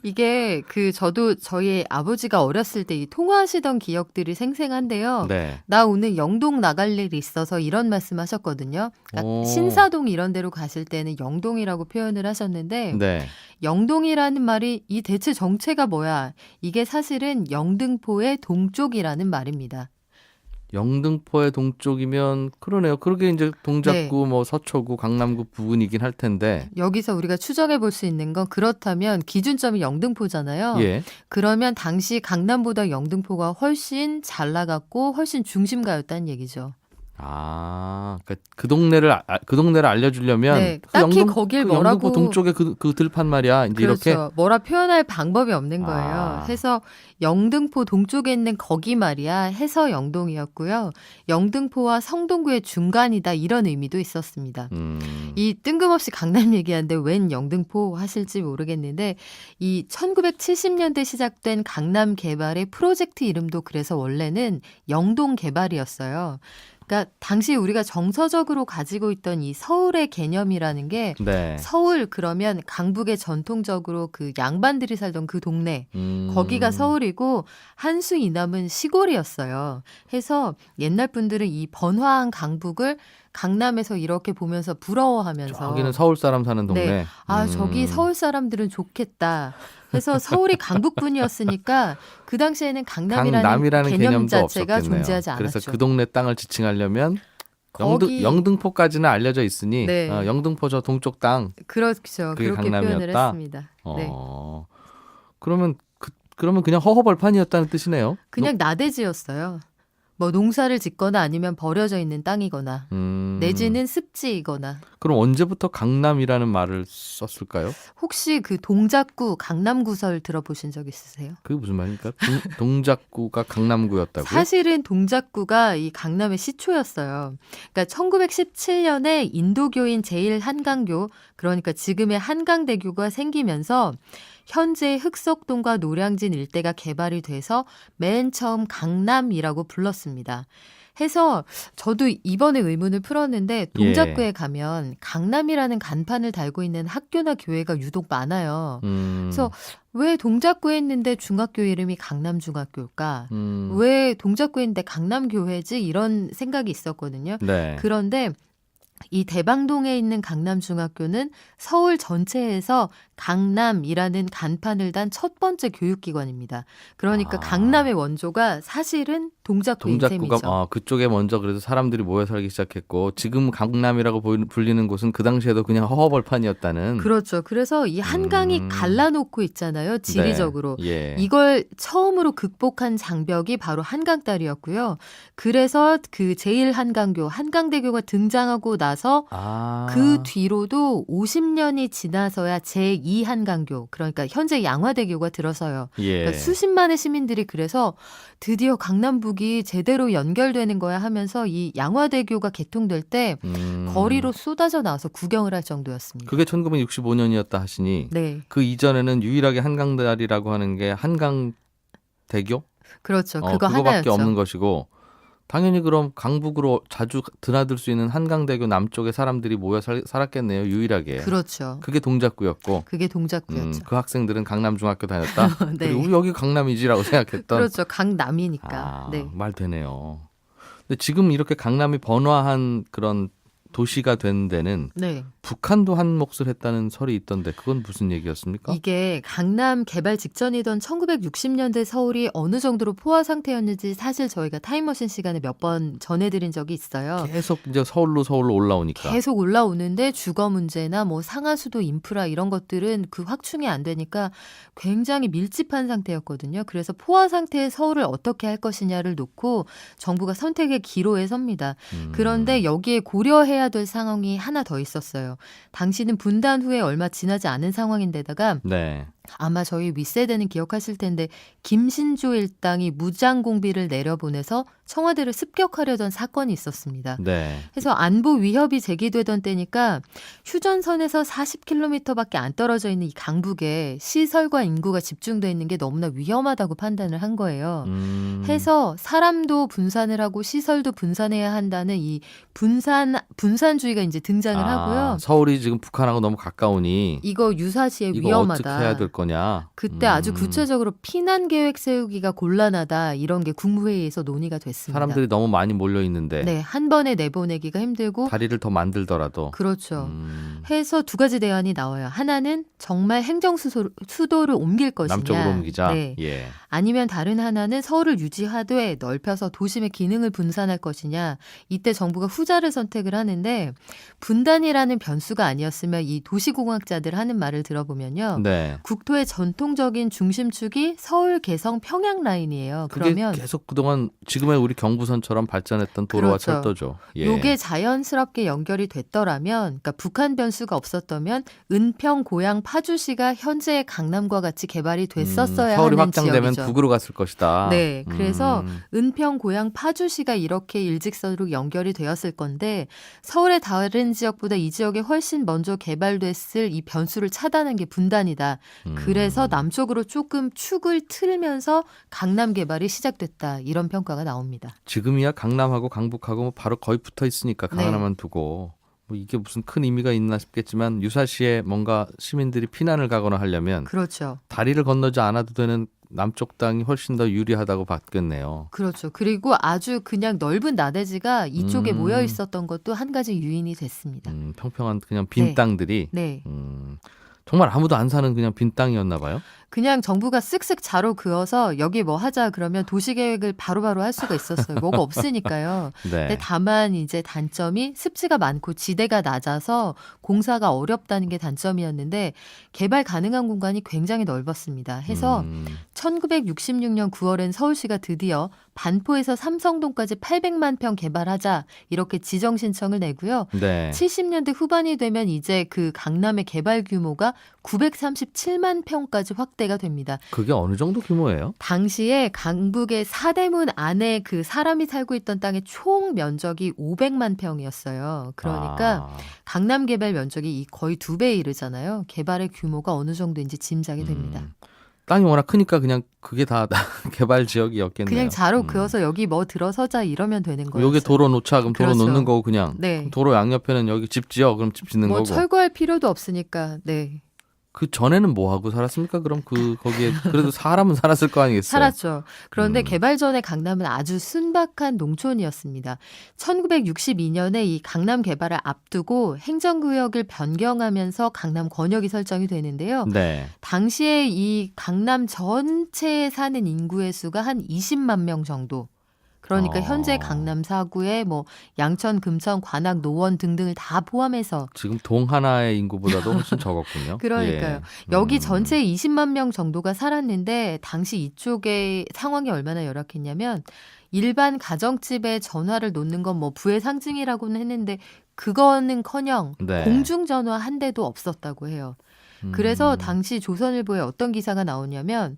이게 저도 저희 아버지가 어렸을 때 이 통화하시던 기억들이 생생한데요. 네. 나 오늘 영동 나갈 일이 있어서 이런 말씀하셨거든요. 그러니까 오. 신사동 이런 데로 가실 때는 영동이라고 표현을 하셨는데 네. 영동이라는 말이 이 대체 정체가 뭐야? 이게 사실은 영등포의 동쪽이라는 말입니다. 영등포의 동쪽이면 그러네요. 그러게 이제 동작구, 뭐 서초구, 강남구 부근이긴 할 텐데. 여기서 우리가 추정해 볼 수 있는 건 그렇다면 기준점이 영등포잖아요. 예. 그러면 당시 강남보다 영등포가 훨씬 잘 나갔고 훨씬 중심가였다는 얘기죠. 그러니까 그 동네를 알려주려면 네, 그 딱히 거길 뭐라고 영등포 동쪽에 그 들판 말이야. 이제 그렇죠. 이렇게 뭐라 표현할 방법이 없는 거예요. 아. 해서 영등포 동쪽에 있는 거기 말이야 해서 영동이었고요. 영등포와 성동구의 중간이다 이런 의미도 있었습니다. 이 뜬금없이 강남 얘기하는데 웬 영등포 하실지 모르겠는데 이 1970년대 시작된 강남 개발의 프로젝트 이름도 그래서 원래는 영동 개발이었어요. 그러니까 당시 우리가 정서적으로 가지고 있던 이 서울의 개념이라는 게 네. 서울 그러면 강북에 전통적으로 그 양반들이 살던 그 동네 거기가 서울이고 한수 이남은 시골이었어요. 해서 옛날 분들은 이 번화한 강북을 강남에서 이렇게 보면서 부러워하면서 저기는 서울 사람 사는 동네. 네. 저기 서울 사람들은 좋겠다. 그래서 서울이 강북분이었으니까 그 당시에는 강남이라는 개념 개념도 자체가 없었겠네요. 존재하지 않았죠. 그래서 그 동네 땅을 지칭하려면 거기- 영등포까지는 알려져 있으니 네. 영등포 저 동쪽 땅. 그렇죠. 그게 그렇게 표현을 강남이었다? 했습니다. 네. 그러면 그냥 허허벌판이었다는 뜻이네요. 그냥 나대지였어요. 뭐 농사를 짓거나 아니면 버려져 있는 땅이거나 내지는 습지이거나. 그럼 언제부터 강남이라는 말을 썼을까요? 혹시 그 동작구 강남구설 들어보신 적 있으세요? 그게 무슨 말입니까? 동작구가 강남구였다고요? 사실은 동작구가 이 강남의 시초였어요. 그러니까 1917년에 인도교인 제1한강교, 그러니까 지금의 한강대교가 생기면서 현재 흑석동과 노량진 일대가 개발이 돼서 맨 처음 강남이라고 불렀습니다. 해서 저도 이번에 의문을 풀었는데 동작구에 가면 강남이라는 간판을 달고 있는 학교나 교회가 유독 많아요. 그래서 왜 동작구에 있는데 중학교 이름이 강남중학교일까? 왜 동작구에 있는데 강남교회지? 이런 생각이 있었거든요. 네. 그런데 이 대방동에 있는 강남중학교는 서울 전체에서 강남이라는 간판을 단 첫 번째 교육기관입니다. 그러니까 아. 강남의 원조가 사실은 동작구인 동작구가 셈이죠. 그쪽에 먼저 그래서 사람들이 모여 살기 시작했고 지금 강남이라고 불리는 곳은 그 당시에도 그냥 허허벌판이었다는. 그렇죠. 그래서 이 한강이 갈라놓고 있잖아요. 지리적으로. 네. 예. 이걸 처음으로 극복한 장벽이 바로 한강다리였고요. 그래서 그 제1한강교, 한강대교가 등장하고 나서 아. 그 뒤로도 50년이 지나서야 제2한강교, 그러니까 현재 양화대교가 들어서요. 예. 그러니까 수십만의 시민들이 그래서 드디어 강남북이 제대로 연결되는 거야 하면서 이 양화대교가 개통될 때 거리로 쏟아져 나와서 구경을 할 정도였습니다. 그게 1965년이었다 하시니 네, 그 이전에는 유일하게 한강다리라고 하는 게 한강대교? 그렇죠. 그거 그거밖에 하나였죠. 없는 것이고 당연히 그럼 강북으로 자주 드나들 수 있는 한강대교 남쪽에 사람들이 모여 살았겠네요. 유일하게. 그렇죠. 그게 동작구였고 그게 동작구였죠. 그 학생들은 강남중학교 다녔다. 네. 그리고 여기 강남이지라고 생각했던. 그렇죠. 강남이니까. 네. 말 되네요. 근데 지금 이렇게 강남이 번화한 그런 도시가 된 데는 네. 북한도 한 몫을 했다는 설이 있던데 그건 무슨 얘기였습니까? 이게 강남 개발 직전이던 1960년대 서울이 어느 정도로 포화 상태였는지 사실 저희가 타임머신 시간에 몇 번 전해드린 적이 있어요. 계속 이제 서울로 올라오니까. 계속 올라오는데 주거 문제나 뭐 상하수도 인프라 이런 것들은 그 확충이 안 되니까 굉장히 밀집한 상태였거든요. 그래서 포화 상태의 서울을 어떻게 할 것이냐를 놓고 정부가 선택의 기로에 섭니다. 그런데 여기에 고려해야 될 상황이 하나 더 있었어요. 당시는 분단 후에 얼마 지나지 않은 상황인데다가 네. 아마 저희 윗세대는 기억하실 텐데 김신조 일당이 무장공비를 내려보내서 청와대를 습격하려던 사건이 있었습니다. 네. 그래서 안보 위협이 제기되던 때니까 휴전선에서 40km밖에 안 떨어져 있는 이 강북에 시설과 인구가 집중돼 있는 게 너무나 위험하다고 판단을 한 거예요. 해서 사람도 분산을 하고 시설도 분산해야 한다는 이 분산주의가 이제 등장을 하고요. 서울이 지금 북한하고 너무 가까우니 이거 유사시에 이거 위험하다. 어떻게 해야 될 거냐. 그때 아주 구체적으로 피난 계획 세우기가 곤란하다 이런 게 국무회의에서 논의가 됐습니다. 사람들이 너무 많이 몰려 있는데 네, 한 번에 내보내기가 힘들고 다리를 더 만들더라도 그렇죠. 해서 두 가지 대안이 나와요. 하나는 정말 행정 수도를 옮길 것이냐. 남쪽으로 옮기자. 네. 예. 아니면 다른 하나는 서울을 유지하되 넓혀서 도심의 기능을 분산할 것이냐. 이때 정부가 후자를 선택을 하는데 분단이라는 변수가 아니었으면 이 도시공학자들 하는 말을 들어보면요. 네. 국토의 전통적인 중심축이 서울, 개성, 평양 라인이에요. 그게 그러면 계속 그동안 지금의 우리 경부선처럼 발전했던 도로와 그렇죠. 철도죠. 예. 요게 자연스럽게 연결이 됐더라면, 그러니까 북한 변수가 없었다면 은평, 고양, 파주시가 현재의 강남과 같이 개발이 됐었어야 서울이 하는 확장되면 지역이죠. 북으로 갔을 것이다. 네, 그래서 은평, 고양, 파주시가 이렇게 일직선으로 연결이 되었을 건데 서울의 다른 지역보다 이 지역에 훨씬 먼저 개발됐을 이 변수를 차단한 게 분단이다. 그래서 남쪽으로 조금 축을 틀면서 강남 개발이 시작됐다. 이런 평가가 나옵니다. 지금이야 강남하고 강북하고 뭐 바로 거의 붙어 있으니까 네. 하나만 두고 뭐 이게 무슨 큰 의미가 있나 싶겠지만 유사시에 뭔가 시민들이 피난을 가거나 하려면 그렇죠. 다리를 건너지 않아도 되는 남쪽 땅이 훨씬 더 유리하다고 봤겠네요. 그렇죠. 그리고 아주 그냥 넓은 나대지가 이쪽에 모여 있었던 것도 한 가지 유인이 됐습니다. 평평한 그냥 빈 네. 땅들이 네. 정말 아무도 안 사는 그냥 빈 땅이었나 봐요. 그냥 정부가 쓱쓱 자로 그어서 여기 뭐 하자 그러면 도시계획을 바로바로 할 수가 있었어요. 뭐가 없으니까요. 네. 근데 다만 이제 단점이 습지가 많고 지대가 낮아서 공사가 어렵다는 게 단점이었는데 개발 가능한 공간이 굉장히 넓었습니다. 해서 1966년 9월엔 서울시가 드디어 반포에서 삼성동까지 800만 평 개발하자 이렇게 지정 신청을 내고요. 네. 70년대 후반이 되면 이제 그 강남의 개발 규모가 937만 평까지 확대가 됩니다. 그게 어느 정도 규모예요? 당시에 강북의 사대문 안에 그 사람이 살고 있던 땅의 총 면적이 500만 평이었어요. 그러니까 강남 개발 면적이 거의 2배에 이르잖아요. 개발의 규모가 어느 정도인지 짐작이 됩니다. 땅이 워낙 크니까 그냥 그게 다 개발 지역이었겠네요. 그냥 자로 그어서 여기 뭐 들어서자 이러면 되는 거예요. 여기 도로 놓자 그럼 도로 그렇죠. 놓는 거고 그냥 네. 도로 양옆에는 여기 집 지어 그럼 집 짓는 뭐 거고. 철거할 필요도 없으니까. 네. 그 전에는 뭐 하고 살았습니까? 그럼 거기에 그래도 사람은 살았을 거 아니겠어요? 살았죠. 그런데 음. 개발 전에 강남은 아주 순박한 농촌이었습니다. 1962년에 이 강남 개발을 앞두고 행정구역을 변경하면서 강남 권역이 설정이 되는데요. 네. 당시에 이 강남 전체에 사는 인구의 수가 한 20만 명 정도. 그러니까 현재 강남 4구에 뭐 양천, 금천, 관악, 노원 등등을 다 포함해서 지금 동 하나의 인구보다도 훨씬 적었군요. 그러니까요. 예. 여기 전체에 20만 명 정도가 살았는데 당시 이쪽의 상황이 얼마나 열악했냐면 일반 가정집에 전화를 놓는 건 뭐 부의 상징이라고는 했는데 그거는커녕 네. 공중전화 한 대도 없었다고 해요. 그래서 당시 조선일보에 어떤 기사가 나오냐면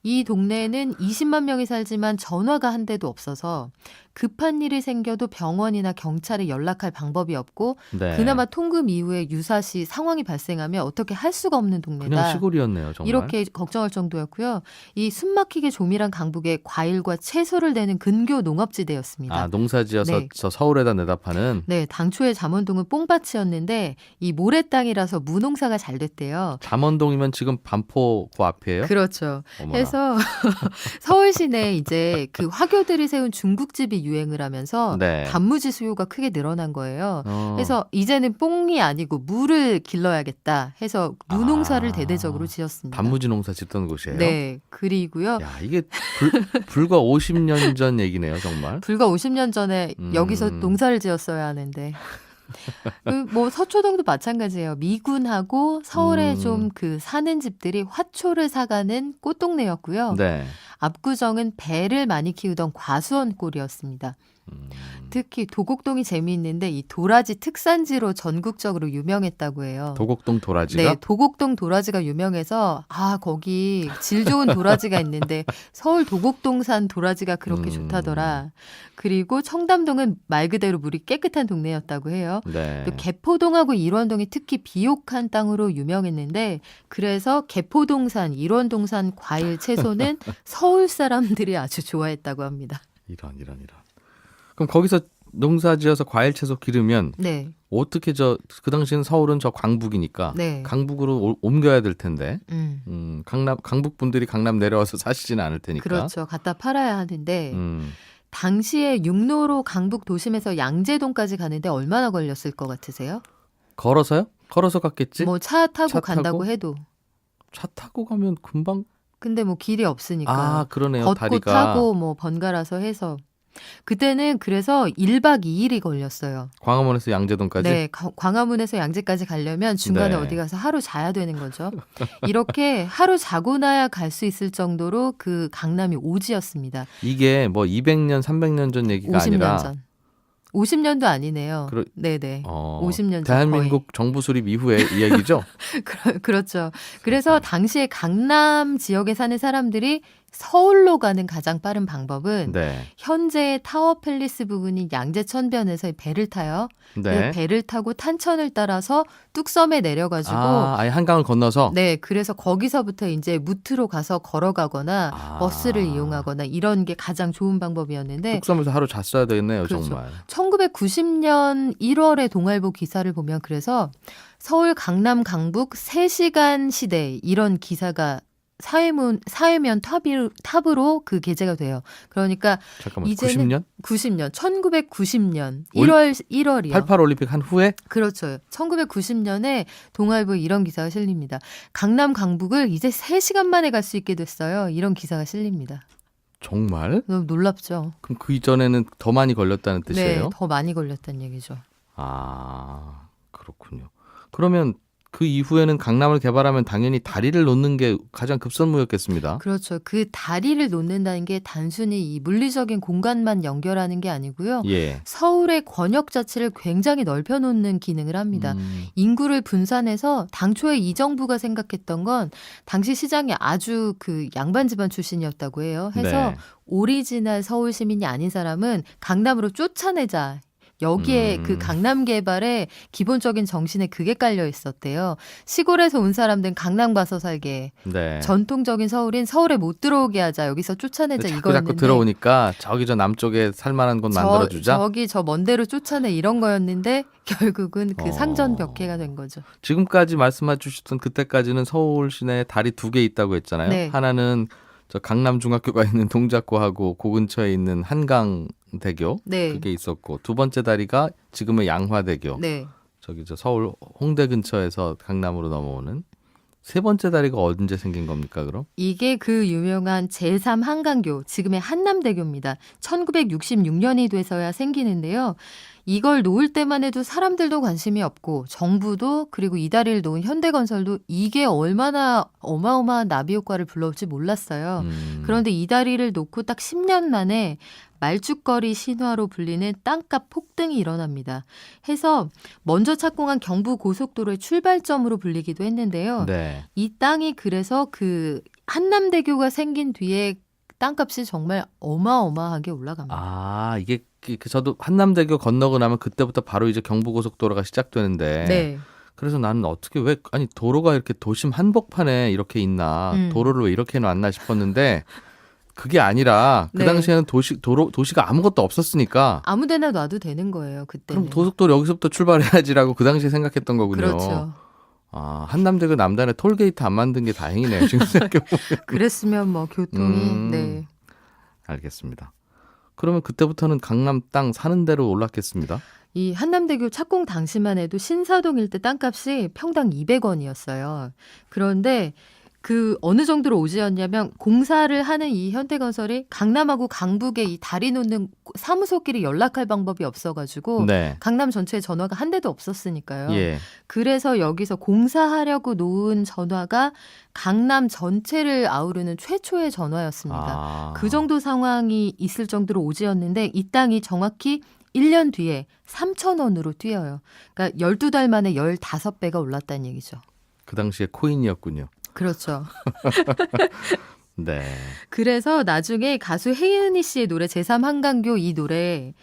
이 동네에는 20만 명이 살지만 전화가 한 대도 없어서 급한 일이 생겨도 병원이나 경찰에 연락할 방법이 없고 네. 그나마 통금 이후에 유사시 상황이 발생하면 어떻게 할 수가 없는 동네다. 그냥 시골이었네요, 정말. 이렇게 걱정할 정도였고요. 이 숨막히게 조밀한 강북에 과일과 채소를 내는 근교 농업지대였습니다. 아, 농사지어서 네. 저 서울에다 내다 파는 네, 당초에 잠원동은 뽕밭이었는데 이 모래 땅이라서 무농사가 잘 됐대요. 잠원동이면 지금 반포 그 앞이에요? 그렇죠. 어머나. 해서 서울 시내에 이제 그 화교들이 세운 중국집이 유행을 하면서 네. 단무지 수요가 크게 늘어난 거예요. 어. 그래서 이제는 뽕이 아니고 물을 길러야겠다 해서 무농사를 아. 대대적으로 지었습니다. 단무지 농사 짓던 곳이에요? 네, 그리고요. 야, 이게 불과 50년 전 얘기네요, 정말. 불과 50년 전에 여기서 농사를 지었어야 하는데. 뭐 서초동도 마찬가지예요. 미군하고 서울에 좀 그 사는 집들이 화초를 사가는 꽃동네였고요. 네. 압구정은 배를 많이 키우던 과수원 꼴이었습니다. 특히 도곡동이 재미있는데 이 도라지 특산지로 전국적으로 유명했다고 해요. 도곡동 도라지가? 네, 도곡동 도라지가 유명해서 거기 질 좋은 도라지가 있는데 서울 도곡동산 도라지가 그렇게 좋다더라. 그리고 청담동은 말 그대로 물이 깨끗한 동네였다고 해요. 네. 또 개포동하고 일원동이 특히 비옥한 땅으로 유명했는데 그래서 개포동산, 일원동산 과일 채소는 서울 사람들이 아주 좋아했다고 합니다. 이런. 그럼 거기서 농사지어서 과일 채소 기르면 네, 어떻게 그 당시는 서울은 저 강북이니까 네. 강북으로 옮겨야 될 텐데 강북 분들이 강남 내려와서 사시지는 않을 테니까. 그렇죠. 갖다 팔아야 하는데 음. 당시에 육로로 강북 도심에서 양재동까지 가는데 얼마나 걸렸을 것 같으세요? 걸어서요? 걸어서 갔겠지? 뭐 차 타고 차 간다고 타고? 해도. 차 타고 가면 금방. 근데 뭐 길이 없으니까. 아, 그러네요. 걷고 다리가. 타고 뭐 번갈아서 해서. 그때는 그래서 1박 2일이 걸렸어요. 광화문에서 양재동까지. 네, 광화문에서 양재까지 가려면 중간에 네. 어디 가서 하루 자야 되는 거죠. 이렇게 하루 자고 나야 갈 수 있을 정도로 그 강남이 오지였습니다. 이게 뭐 200년, 300년 전 얘기가 50년 아니라 전. 50년도 아니네요. 네네. 50년 전 대한민국 정부 수립 이후의 이야기죠? 그렇죠. 그래서 당시에 강남 지역에 사는 사람들이 서울로 가는 가장 빠른 방법은 네. 현재의 타워 팰리스 부근인 양재천변에서 배를 타요. 네. 그 배를 타고 탄천을 따라서 뚝섬에 내려가지고 아예 한강을 건너서. 네, 그래서 거기서부터 이제 무트로 가서 걸어가거나 버스를 이용하거나 이런 게 가장 좋은 방법이었는데 뚝섬에서 하루 잤어야 되겠네요, 그렇죠. 정말. 1990년 1월에 동아일보 기사를 보면 그래서 서울, 강남, 강북 3시간 시대 이런 기사가 사회면 탑으로 그 게재가 돼요. 그러니까 잠깐만, 이제는 90년? 1990년 1월이요. 88 올림픽 한 후에? 그렇죠. 1990년에 동아일보에 이런 기사가 실립니다. 강남, 강북을 이제 3시간 만에 갈 수 있게 됐어요. 이런 기사가 실립니다. 정말? 너무 놀랍죠. 그럼 그 이전에는 더 많이 걸렸다는 뜻이에요? 네, 더 많이 걸렸다는 얘기죠. 아, 그렇군요. 그러면 그 이후에는 강남을 개발하면 당연히 다리를 놓는 게 가장 급선무였겠습니다. 그렇죠. 그 다리를 놓는다는 게 단순히 이 물리적인 공간만 연결하는 게 아니고요. 예. 서울의 권역 자체를 굉장히 넓혀놓는 기능을 합니다. 인구를 분산해서 당초에 이 정부가 생각했던 건 당시 시장이 아주 그 양반 집안 출신이었다고 해요. 해서 네. 오리지널 서울 시민이 아닌 사람은 강남으로 쫓아내자. 여기에 그 강남 개발의 기본적인 정신에 그게 깔려 있었대요. 시골에서 온 사람들은 강남 가서 살게. 네. 전통적인 서울인 서울에 못 들어오게 하자. 여기서 쫓아내자 자꾸 이거였는데. 자꾸 들어오니까 저기 저 남쪽에 살만한 곳 만들어주자. 저기 저 먼 데로 쫓아내 이런 거였는데 결국은 그 상전벽해가 된 거죠. 지금까지 말씀해 주셨던 그때까지는 서울 시내에 다리 2개 있다고 했잖아요. 네. 하나는 저 강남 중학교가 있는 동작구하고 그 근처에 있는 한강대교 네. 그게 있었고 두 번째 다리가 지금의 양화대교. 네. 저기 저 서울 홍대 근처에서 강남으로 넘어오는 세 번째 다리가 언제 생긴 겁니까, 그럼? 이게 그 유명한 제3 한강교, 지금의 한남대교입니다. 1966년이 돼서야 생기는데요. 이걸 놓을 때만 해도 사람들도 관심이 없고 정부도 그리고 이 다리를 놓은 현대건설도 이게 얼마나 어마어마한 나비 효과를 불러올지 몰랐어요. 그런데 이 다리를 놓고 딱 10년 만에 말죽거리 신화로 불리는 땅값 폭등이 일어납니다. 해서 먼저 착공한 경부고속도로의 출발점으로 불리기도 했는데요. 네. 이 땅이 그래서 그 한남대교가 생긴 뒤에 땅값이 정말 어마어마하게 올라갑니다. 아, 이게 저도 한남대교 건너고 나면 그때부터 바로 이제 경부고속도로가 시작되는데 네. 그래서 나는 어떻게 왜 아니 도로가 이렇게 도심 한복판에 이렇게 있나 도로를 왜 이렇게 해놨나 싶었는데 그게 아니라 그 네. 당시에는 도시가 아무것도 없었으니까 아무데나 놔도 되는 거예요. 그때는. 그럼 고속도로 여기서부터 출발해야지라고 그 당시에 생각했던 거군요. 그렇죠. 아, 한남대교 남단에 톨게이트 안 만든 게 다행이네요. 지금 생각해보면. 그랬으면 뭐 교통이 네. 알겠습니다. 그러면 그때부터는 강남 땅 사는 대로 올랐겠습니다. 이 한남대교 착공 당시만 해도 신사동 일대 땅값이 평당 200원이었어요. 그런데 그 어느 정도로 오지였냐면 공사를 하는 이 현대건설이 강남하고 강북에 이 다리 놓는 사무소끼리 연락할 방법이 없어가지고 네. 강남 전체에 전화가 한 대도 없었으니까요. 예. 그래서 여기서 공사하려고 놓은 전화가 강남 전체를 아우르는 최초의 전화였습니다. 아. 그 정도 상황이 있을 정도로 오지였는데 이 땅이 정확히 1년 뒤에 3,000원으로 뛰어요. 그러니까 12달 만에 15배가 올랐다는 얘기죠. 그 당시에 코인이었군요. 그렇죠. 네. 그래서 나중에 가수 혜은이 씨의 노래 제3 한강교 이 노래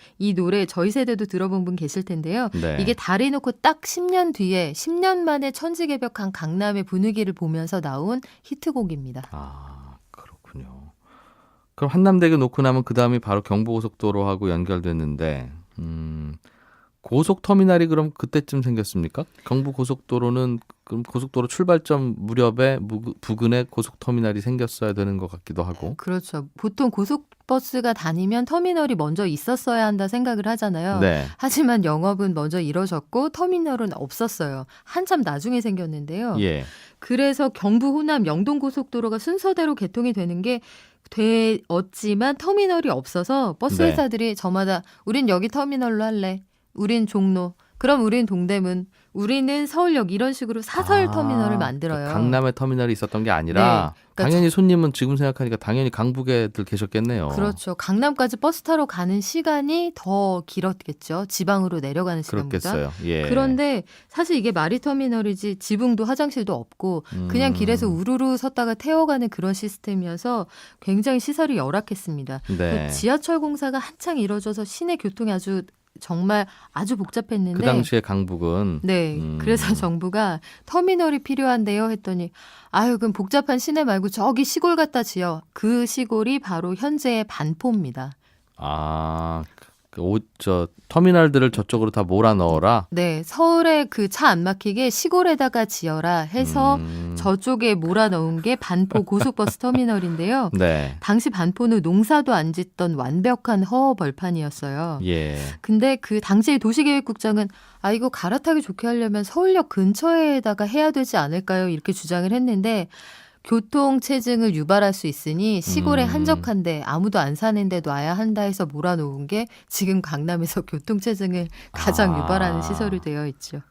저희 세대도 들어본 분 계실 텐데요. 네. 이게 다리 놓고 딱 10년 뒤에 10년 만에 천지개벽한 강남의 분위기를 보면서 나온 히트곡입니다. 아, 그렇군요. 그럼 한남대교 놓고 나면 그 다음이 바로 경부고속도로하고 연결됐는데, 고속터미널이 그럼 그때쯤 생겼습니까? 경부고속도로는 그럼 고속도로 출발점 무렵에 부근에 고속터미널이 생겼어야 되는 것 같기도 하고. 그렇죠. 보통 고속버스가 다니면 터미널이 먼저 있었어야 한다 생각을 하잖아요. 네. 하지만 영업은 먼저 이뤄졌고 터미널은 없었어요. 한참 나중에 생겼는데요. 예. 그래서 경부 호남 영동고속도로가 순서대로 개통이 되는 게 되었지만 터미널이 없어서 버스 네. 회사들이 저마다 우린 여기 터미널로 할래. 우린 종로. 그럼 우린 동대문. 우리는 서울역 이런 식으로 사설 터미널을 만들어요. 그러니까 강남에 터미널이 있었던 게 아니라 네. 그러니까 당연히 손님은 지금 생각하니까 당연히 강북에들 계셨겠네요. 그렇죠. 강남까지 버스 타러 가는 시간이 더 길었겠죠. 지방으로 내려가는 시간보다. 그렇겠어요. 예. 그런데 사실 이게 마리터미널이지 지붕도 화장실도 없고 그냥 길에서 우르르 섰다가 태워가는 그런 시스템이어서 굉장히 시설이 열악했습니다. 네. 그 지하철 공사가 한창 이뤄져서 시내 교통이 정말 아주 복잡했는데 그 당시에 강북은 네. 그래서 정부가 터미널이 필요한데요 했더니 아유 그럼 복잡한 시내 말고 저기 시골 갖다 지어. 그 시골이 바로 현재의 반포입니다. 아, 터미널들을 저쪽으로 다 몰아 넣어라. 네. 서울에 그 차 안 막히게 시골에다가 지어라 해서 저쪽에 몰아넣은 게 반포 고속버스 터미널인데요. 네. 당시 반포는 농사도 안 짓던 완벽한 허허 벌판이었어요. 예. 근데 그 당시의 도시계획국장은 아 이거 갈아타기 좋게 하려면 서울역 근처에다가 해야 되지 않을까요? 이렇게 주장을 했는데 교통체증을 유발할 수 있으니 시골에 한적한데 아무도 안 사는데 놔야 한다 해서 몰아놓은 게 지금 강남에서 교통체증을 가장 유발하는 시설이 되어 있죠.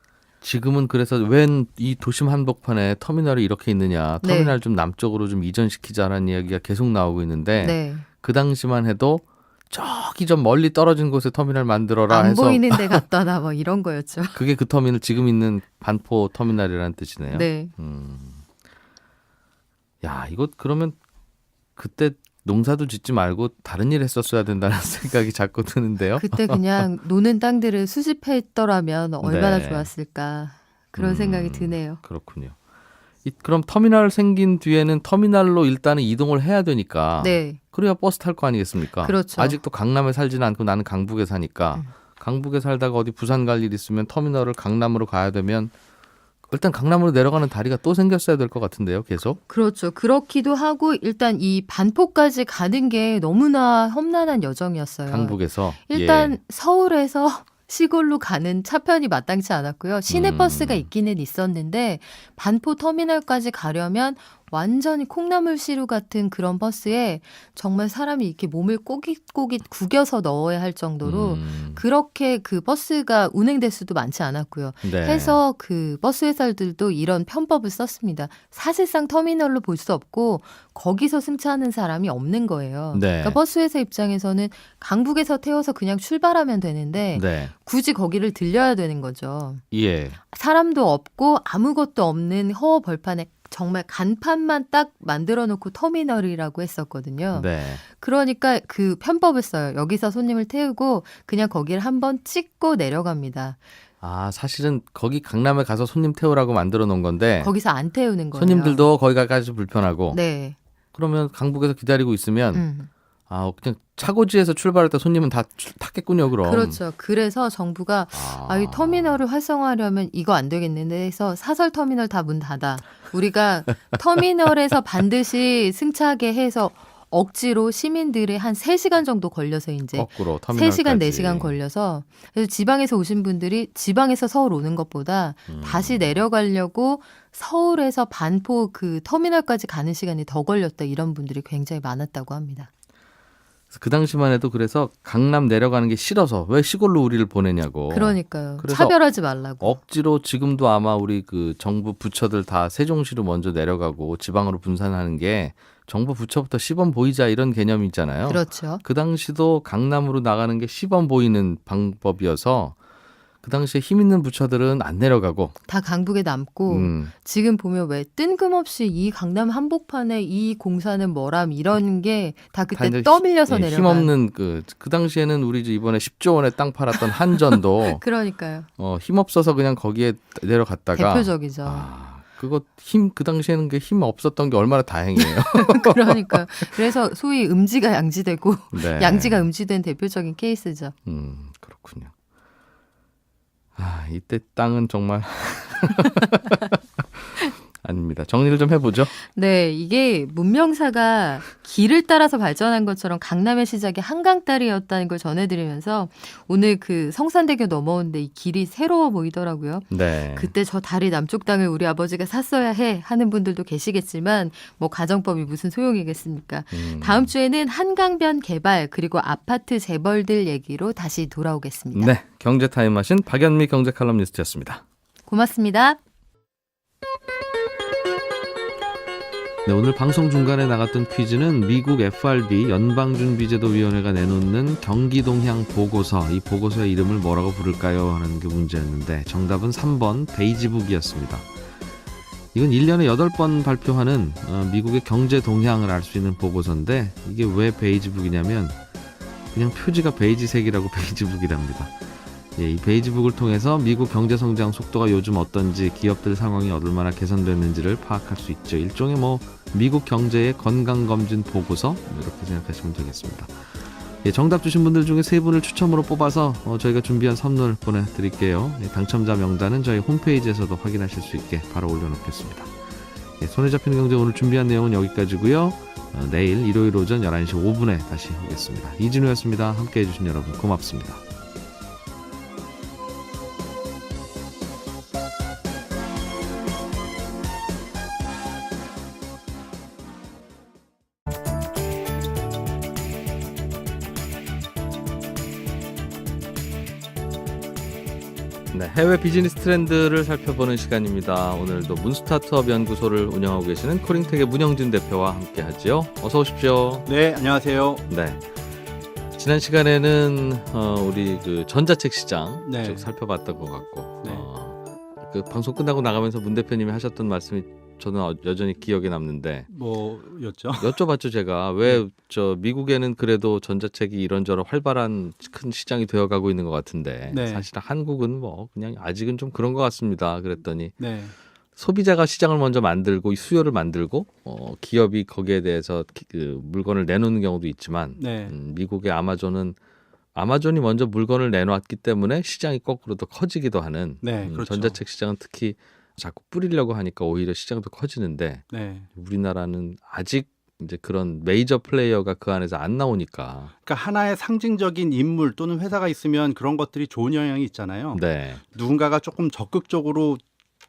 지금은 그래서 웬 이 도심 한복판에 터미널이 이렇게 있느냐. 터미널 네. 좀 남쪽으로 좀 이전시키자라는 이야기가 계속 나오고 있는데 네. 그 당시만 해도 저기 좀 멀리 떨어진 곳에 터미널 만들어라 안 해서 보이는 데 갖다 놔 뭐 이런 거였죠. 그게 그 터미널 지금 있는 반포 터미널이라는 뜻이네요. 네. 야, 이거 그러면 그때 농사도 짓지 말고 다른 일 했었어야 된다는 생각이 자꾸 드는데요. 그때 그냥 노는 땅들을 수집했더라면 얼마나 네. 좋았을까 그런 생각이 드네요. 그렇군요. 그럼 터미널 생긴 뒤에는 터미널로 일단은 이동을 해야 되니까 네. 그래야 버스 탈 거 아니겠습니까? 그렇죠. 아직도 강남에 살지는 않고 나는 강북에 사니까 강북에 살다가 어디 부산 갈 일 있으면 터미널을 강남으로 가야 되면 일단 강남으로 내려가는 다리가 또 생겼어야 될 것 같은데요. 계속. 그렇죠. 그렇기도 하고 일단 이 반포까지 가는 게 너무나 험난한 여정이었어요. 강북에서. 일단 서울에서 시골로 가는 차편이 마땅치 않았고요. 시내버스가 있기는 있었는데 반포 터미널까지 가려면 완전히 콩나물시루 같은 그런 버스에 정말 사람이 이렇게 몸을 꼬깃꼬깃 구겨서 넣어야 할 정도로 그렇게 그 버스가 운행될 수도 많지 않았고요. 네. 해서 그 버스 회사들도 이런 편법을 썼습니다. 사실상 터미널로 볼 수 없고 거기서 승차하는 사람이 없는 거예요. 네. 그러니까 버스 회사 입장에서는 강북에서 태워서 그냥 출발하면 되는데 네. 굳이 거기를 들려야 되는 거죠. 예. 사람도 없고 아무것도 없는 허허 벌판에 정말 간판만 딱 만들어 놓고 터미널이라고 했었거든요. 네. 그러니까 그 편법을 써요. 여기서 손님을 태우고 그냥 거기를 한번 찍고 내려갑니다. 아, 사실은 거기 강남에 가서 손님 태우라고 만들어 놓은 건데 거기서 안 태우는 거예요. 손님들도 거기 가기가 불편하고 네. 그러면 강북에서 기다리고 있으면 그냥 차고지에서 출발할 때 손님은 다 탔겠군요, 그럼. 그렇죠. 그래서 정부가 이 터미널을 활성화하려면 이거 안 되겠는데 해서 사설 터미널 다 문 닫아. 우리가 터미널에서 반드시 승차하게 해서 억지로 시민들의 한 3시간 정도 걸려서 이제 거꾸로 터미널까지. 3시간, 4시간 걸려서 그래서 지방에서 오신 분들이 지방에서 서울 오는 것보다 다시 내려가려고 서울에서 반포 그 터미널까지 가는 시간이 더 걸렸다 이런 분들이 굉장히 많았다고 합니다. 그 당시만 해도 그래서 강남 내려가는 게 싫어서 왜 시골로 우리를 보내냐고. 그러니까요. 그래서 차별하지 말라고. 억지로 지금도 아마 우리 그 정부 부처들 다 세종시로 먼저 내려가고 지방으로 분산하는 게 정부 부처부터 시범 보이자 이런 개념이 있잖아요. 그렇죠. 그 당시도 강남으로 나가는 게 시범 보이는 방법이어서 그 당시에 힘 있는 부처들은 안 내려가고 다 강북에 남고 지금 보면 왜 뜬금없이 이 강남 한복판에 이 공사는 뭐람 이런 게 다 그때 떠밀려서 내려간. 힘없는 그 당시에는 우리 이번에 10조 원에 땅 팔았던 한전도 그러니까요. 힘없어서 그냥 거기에 내려갔다가 대표적이죠. 그거 그 당시에는 그 힘 없었던 게 얼마나 다행이에요. 그러니까 그래서 소위 음지가 양지되고 네. 양지가 음지된 대표적인 케이스죠. 그렇군요. 이때 땅은 정말 아닙니다. 정리를 좀 해보죠. 네, 이게 문명사가 길을 따라서 발전한 것처럼 강남의 시작이 한강다리였다는 걸 전해드리면서 오늘 그 성산대교 넘어오는데 이 길이 새로워 보이더라고요. 네. 그때 저 다리 남쪽 땅을 우리 아버지가 샀어야 해 하는 분들도 계시겠지만 뭐 가정법이 무슨 소용이겠습니까? 다음 주에는 한강변 개발 그리고 아파트 재벌들 얘기로 다시 돌아오겠습니다. 네, 경제타임마신 박연미 경제칼럼니스트였습니다. 고맙습니다. 네, 오늘 방송 중간에 나갔던 퀴즈는 미국 FRB 연방준비제도위원회가 내놓는 경기동향 보고서, 이 보고서의 이름을 뭐라고 부를까요? 하는 게 문제였는데 정답은 3번 베이지북이었습니다. 이건 1년에 8번 발표하는 미국의 경제 동향을 알 수 있는 보고서인데 이게 왜 베이지북이냐면 그냥 표지가 베이지색이라고 베이지북이랍니다. 이 베이지북을 통해서 미국 경제 성장 속도가 요즘 어떤지, 기업들 상황이 얼마나 개선됐는지를 파악할 수 있죠. 일종의 미국 경제의 건강검진 보고서 이렇게 생각하시면 되겠습니다. 정답 주신 분들 중에 3분을 추첨으로 뽑아서 저희가 준비한 선물 보내드릴게요. 당첨자 명단은 저희 홈페이지에서도 확인하실 수 있게 바로 올려놓겠습니다. 손에 잡히는 경제 오늘 준비한 내용은 여기까지고요. 내일 일요일 오전 11시 5분에 다시 오겠습니다. 이진우였습니다. 함께해 주신 여러분 고맙습니다. 네, 해외 비즈니스 트렌드를 살펴보는 시간입니다. 오늘도 문스타트업 연구소를 운영하고 계시는 코링텍의 문영진 대표와 함께하죠. 어서 오십시오. 네, 안녕하세요. 네, 지난 시간에는 우리 그 전자책 시장 네. 쭉 살펴봤던 것 같고 네. 그 방송 끝나고 나가면서 문 대표님이 하셨던 말씀이 저는 여전히 기억에 남는데 뭐였죠? 여쭤봤죠 제가 왜 저 미국에는 그래도 전자책이 이런저런 활발한 큰 시장이 되어가고 있는 것 같은데 네. 사실 한국은 뭐 그냥 아직은 좀 그런 것 같습니다. 그랬더니 네. 소비자가 시장을 먼저 만들고 이 수요를 만들고 기업이 거기에 대해서 그 물건을 내놓는 경우도 있지만 네. 미국의 아마존이 먼저 물건을 내놓았기 때문에 시장이 거꾸로 더 커지기도 하는 네, 그렇죠. 전자책 시장은 특히 자꾸 뿌리려고 하니까 오히려 시장도 커지는데 네. 우리나라는 아직 이제 그런 메이저 플레이어가 그 안에서 안 나오니까 그러니까 하나의 상징적인 인물 또는 회사가 있으면 그런 것들이 좋은 영향이 있잖아요. 네. 누군가가 조금 적극적으로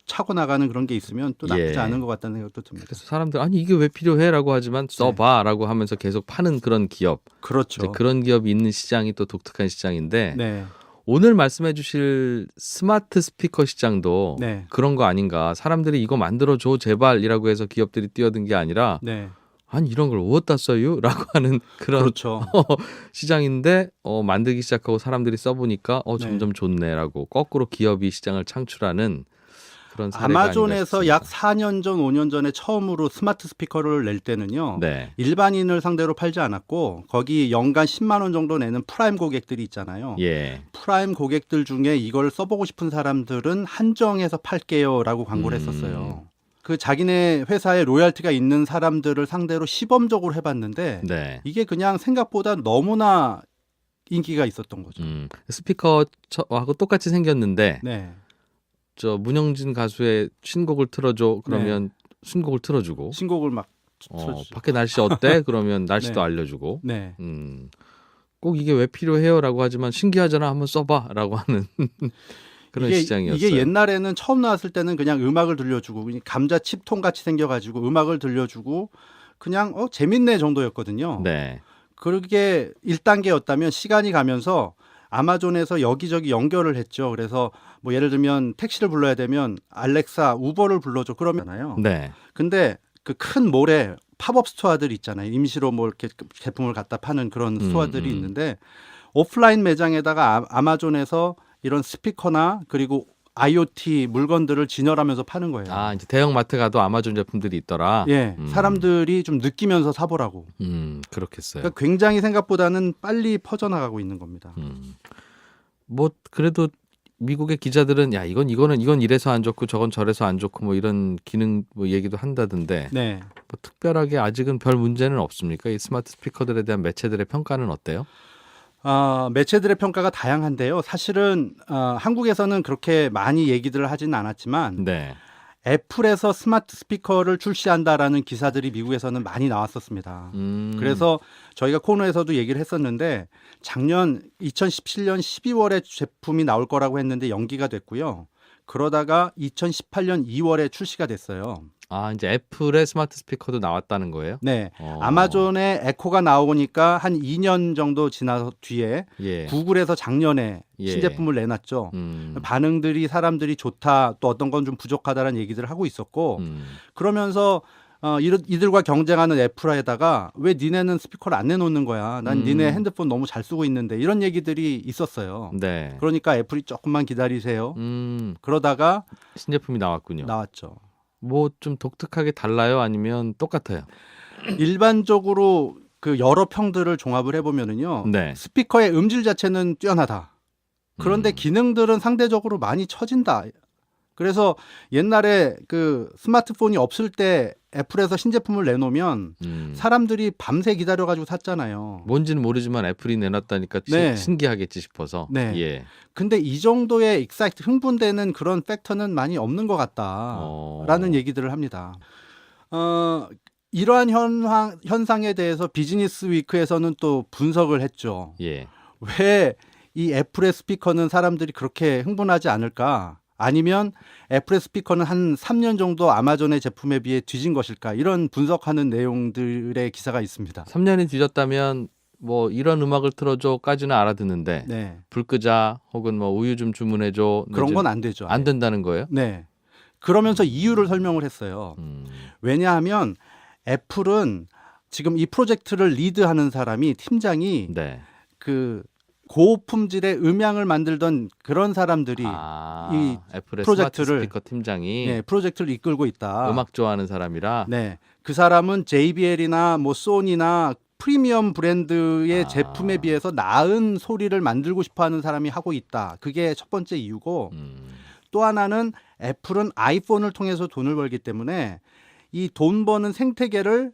차고 나가는 그런 게 있으면 또 나쁘지 예. 않은 것 같다는 생각도 듭니다. 그래서 사람들 아니 이게 왜 필요해라고 하지만 써봐라고 하면서 계속 파는 그런 기업 그렇죠. 이제 그런 기업이 있는 시장이 또 독특한 시장인데 네. 오늘 말씀해 주실 스마트 스피커 시장도 네. 그런 거 아닌가. 사람들이 이거 만들어줘 제발이라고 해서 기업들이 뛰어든 게 아니라 네. 아니 이런 걸 어디다 써요? 라고 하는 그런 그렇죠. 시장인데 만들기 시작하고 사람들이 써보니까 네. 점점 좋네라고 거꾸로 기업이 시장을 창출하는 그런 사례가 아마존에서 아닌가 약 4년 전, 5년 전에 처음으로 스마트 스피커를 낼 때는요. 싶습니다. 네. 일반인을 상대로 팔지 않았고 거기 연간 10만 원 정도 내는 프라임 고객들이 있잖아요. 예. 프라임 고객들 중에 이걸 써보고 싶은 사람들은 한정해서 팔게요라고 광고를 했었어요. 그 자기네 회사에 로열티가 있는 사람들을 상대로 시범적으로 해봤는데 네. 이게 그냥 생각보다 너무나 인기가 있었던 거죠. 스피커하고 똑같이 생겼는데 네, 저 문영진 가수의 신곡을 틀어줘 그러면 신곡을 틀어주고 신곡을 막 틀어주죠. 밖에 날씨 어때? 그러면 날씨도 네. 알려주고 네, 꼭 이게 왜 필요해요라고 하지만 신기하잖아 한번 써봐라고 하는 그런 시장이었어요. 이게 옛날에는 처음 나왔을 때는 그냥 음악을 들려주고 그냥 감자 칩통 같이 생겨가지고 음악을 들려주고 그냥 재밌네 정도였거든요. 네. 그게 1단계였다면 시간이 가면서 아마존에서 여기저기 연결을 했죠. 그래서 뭐 예를 들면 택시를 불러야 되면 알렉사 우버를 불러줘 그러면요. 네. 근데 그 큰 몰에 팝업 스토어들 있잖아요. 임시로 뭐 이렇게 제품을 갖다 파는 그런 스토어들이 있는데 오프라인 매장에다가 아마존에서 이런 스피커나 그리고 IoT 물건들을 진열하면서 파는 거예요. 아 이제 대형 마트 가도 아마존 제품들이 있더라. 예, 사람들이 좀 느끼면서 사보라고. 그렇겠어요. 그러니까 굉장히 생각보다는 빨리 퍼져나가고 있는 겁니다. 뭐 그래도 미국의 기자들은 야 이건 이래서 안 좋고 저건 저래서 안 좋고 뭐 이런 기능 뭐 얘기도 한다던데 네. 뭐 특별하게 아직은 별 문제는 없습니까? 이 스마트 스피커들에 대한 매체들의 평가는 어때요? 매체들의 평가가 다양한데요. 사실은 한국에서는 그렇게 많이 얘기들을 하지는 않았지만 네. 애플에서 스마트 스피커를 출시한다라는 기사들이 미국에서는 많이 나왔었습니다. 그래서 저희가 코너에서도 얘기를 했었는데 작년 2017년 12월에 제품이 나올 거라고 했는데 연기가 됐고요. 그러다가 2018년 2월에 출시가 됐어요. 아 이제 애플의 스마트 스피커도 나왔다는 거예요? 네, 아마존에 에코가 나오니까 한 2년 정도 지나서 뒤에 예. 구글에서 작년에 예. 신제품을 내놨죠. 반응들이 사람들이 좋다, 또 어떤 건 좀 부족하다라는 얘기들을 하고 있었고 그러면서 이들과 경쟁하는 애플에다가 왜 니네는 스피커를 안 내놓는 거야? 난 니네 핸드폰 너무 잘 쓰고 있는데 이런 얘기들이 있었어요. 네. 그러니까 애플이 조금만 기다리세요. 그러다가 신제품이 나왔군요. 나왔죠. 뭐 좀 독특하게 달라요? 아니면 똑같아요? 일반적으로 그 여러 평들을 종합을 해보면은요. 네. 스피커의 음질 자체는 뛰어나다. 그런데 기능들은 상대적으로 많이 처진다. 그래서 옛날에 그 스마트폰이 없을 때 애플에서 신제품을 내놓으면 사람들이 밤새 기다려가지고 샀잖아요. 뭔지는 모르지만 애플이 내놨다니까 네. 신기하겠지 싶어서. 네. 예. 근데 이 정도의 익사이트 흥분되는 그런 팩터는 많이 없는 것 같다라는 얘기들을 합니다. 이러한 현상에 대해서 비즈니스 위크에서는 또 분석을 했죠. 예. 왜 이 애플의 스피커는 사람들이 그렇게 흥분하지 않을까? 아니면 애플의 스피커는 한 3년 정도 아마존의 제품에 비해 뒤진 것일까? 이런 분석하는 내용들의 기사가 있습니다. 3년이 뒤졌다면 뭐 이런 음악을 틀어줘까지는 알아듣는데 네. 불 끄자 혹은 뭐 우유 좀 주문해줘 그런 건 안 되죠. 안 된다는 거예요? 네. 그러면서 이유를 설명을 했어요. 왜냐하면 애플은 지금 이 프로젝트를 리드하는 사람이 팀장이 네. 그 고품질의 음향을 만들던 그런 사람들이 이 애플의 프로젝트를- 스마트 스피커 팀장이 네, 프로젝트를 이끌고 있다. 음악 좋아하는 사람이라 네, 그 사람은 JBL이나 뭐 소니나 프리미엄 브랜드의 아. 제품에 비해서 나은 소리를 만들고 싶어하는 사람이 하고 있다. 그게 첫 번째 이유고 또 하나는 애플은 아이폰을 통해서 돈을 벌기 때문에 이 돈 버는 생태계를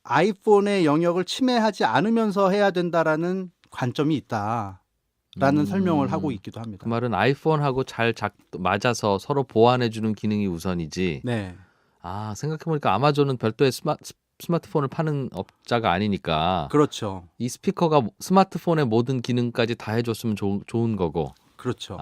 아이폰의 영역을 침해하지 않으면서 해야 된다라는 관점이 있다라는 설명을 하고 있기도 합니다. 그 말은 아이폰하고 잘 맞아서 서로 보완해주는 기능이 우선이지. 네, 생각해보니까 아마존은 별도의 스마트폰을 파는 업자가 아니니까 그렇죠, 이 스피커가 스마트폰의 모든 기능까지 다 해줬으면 좋은 거고. 그렇죠.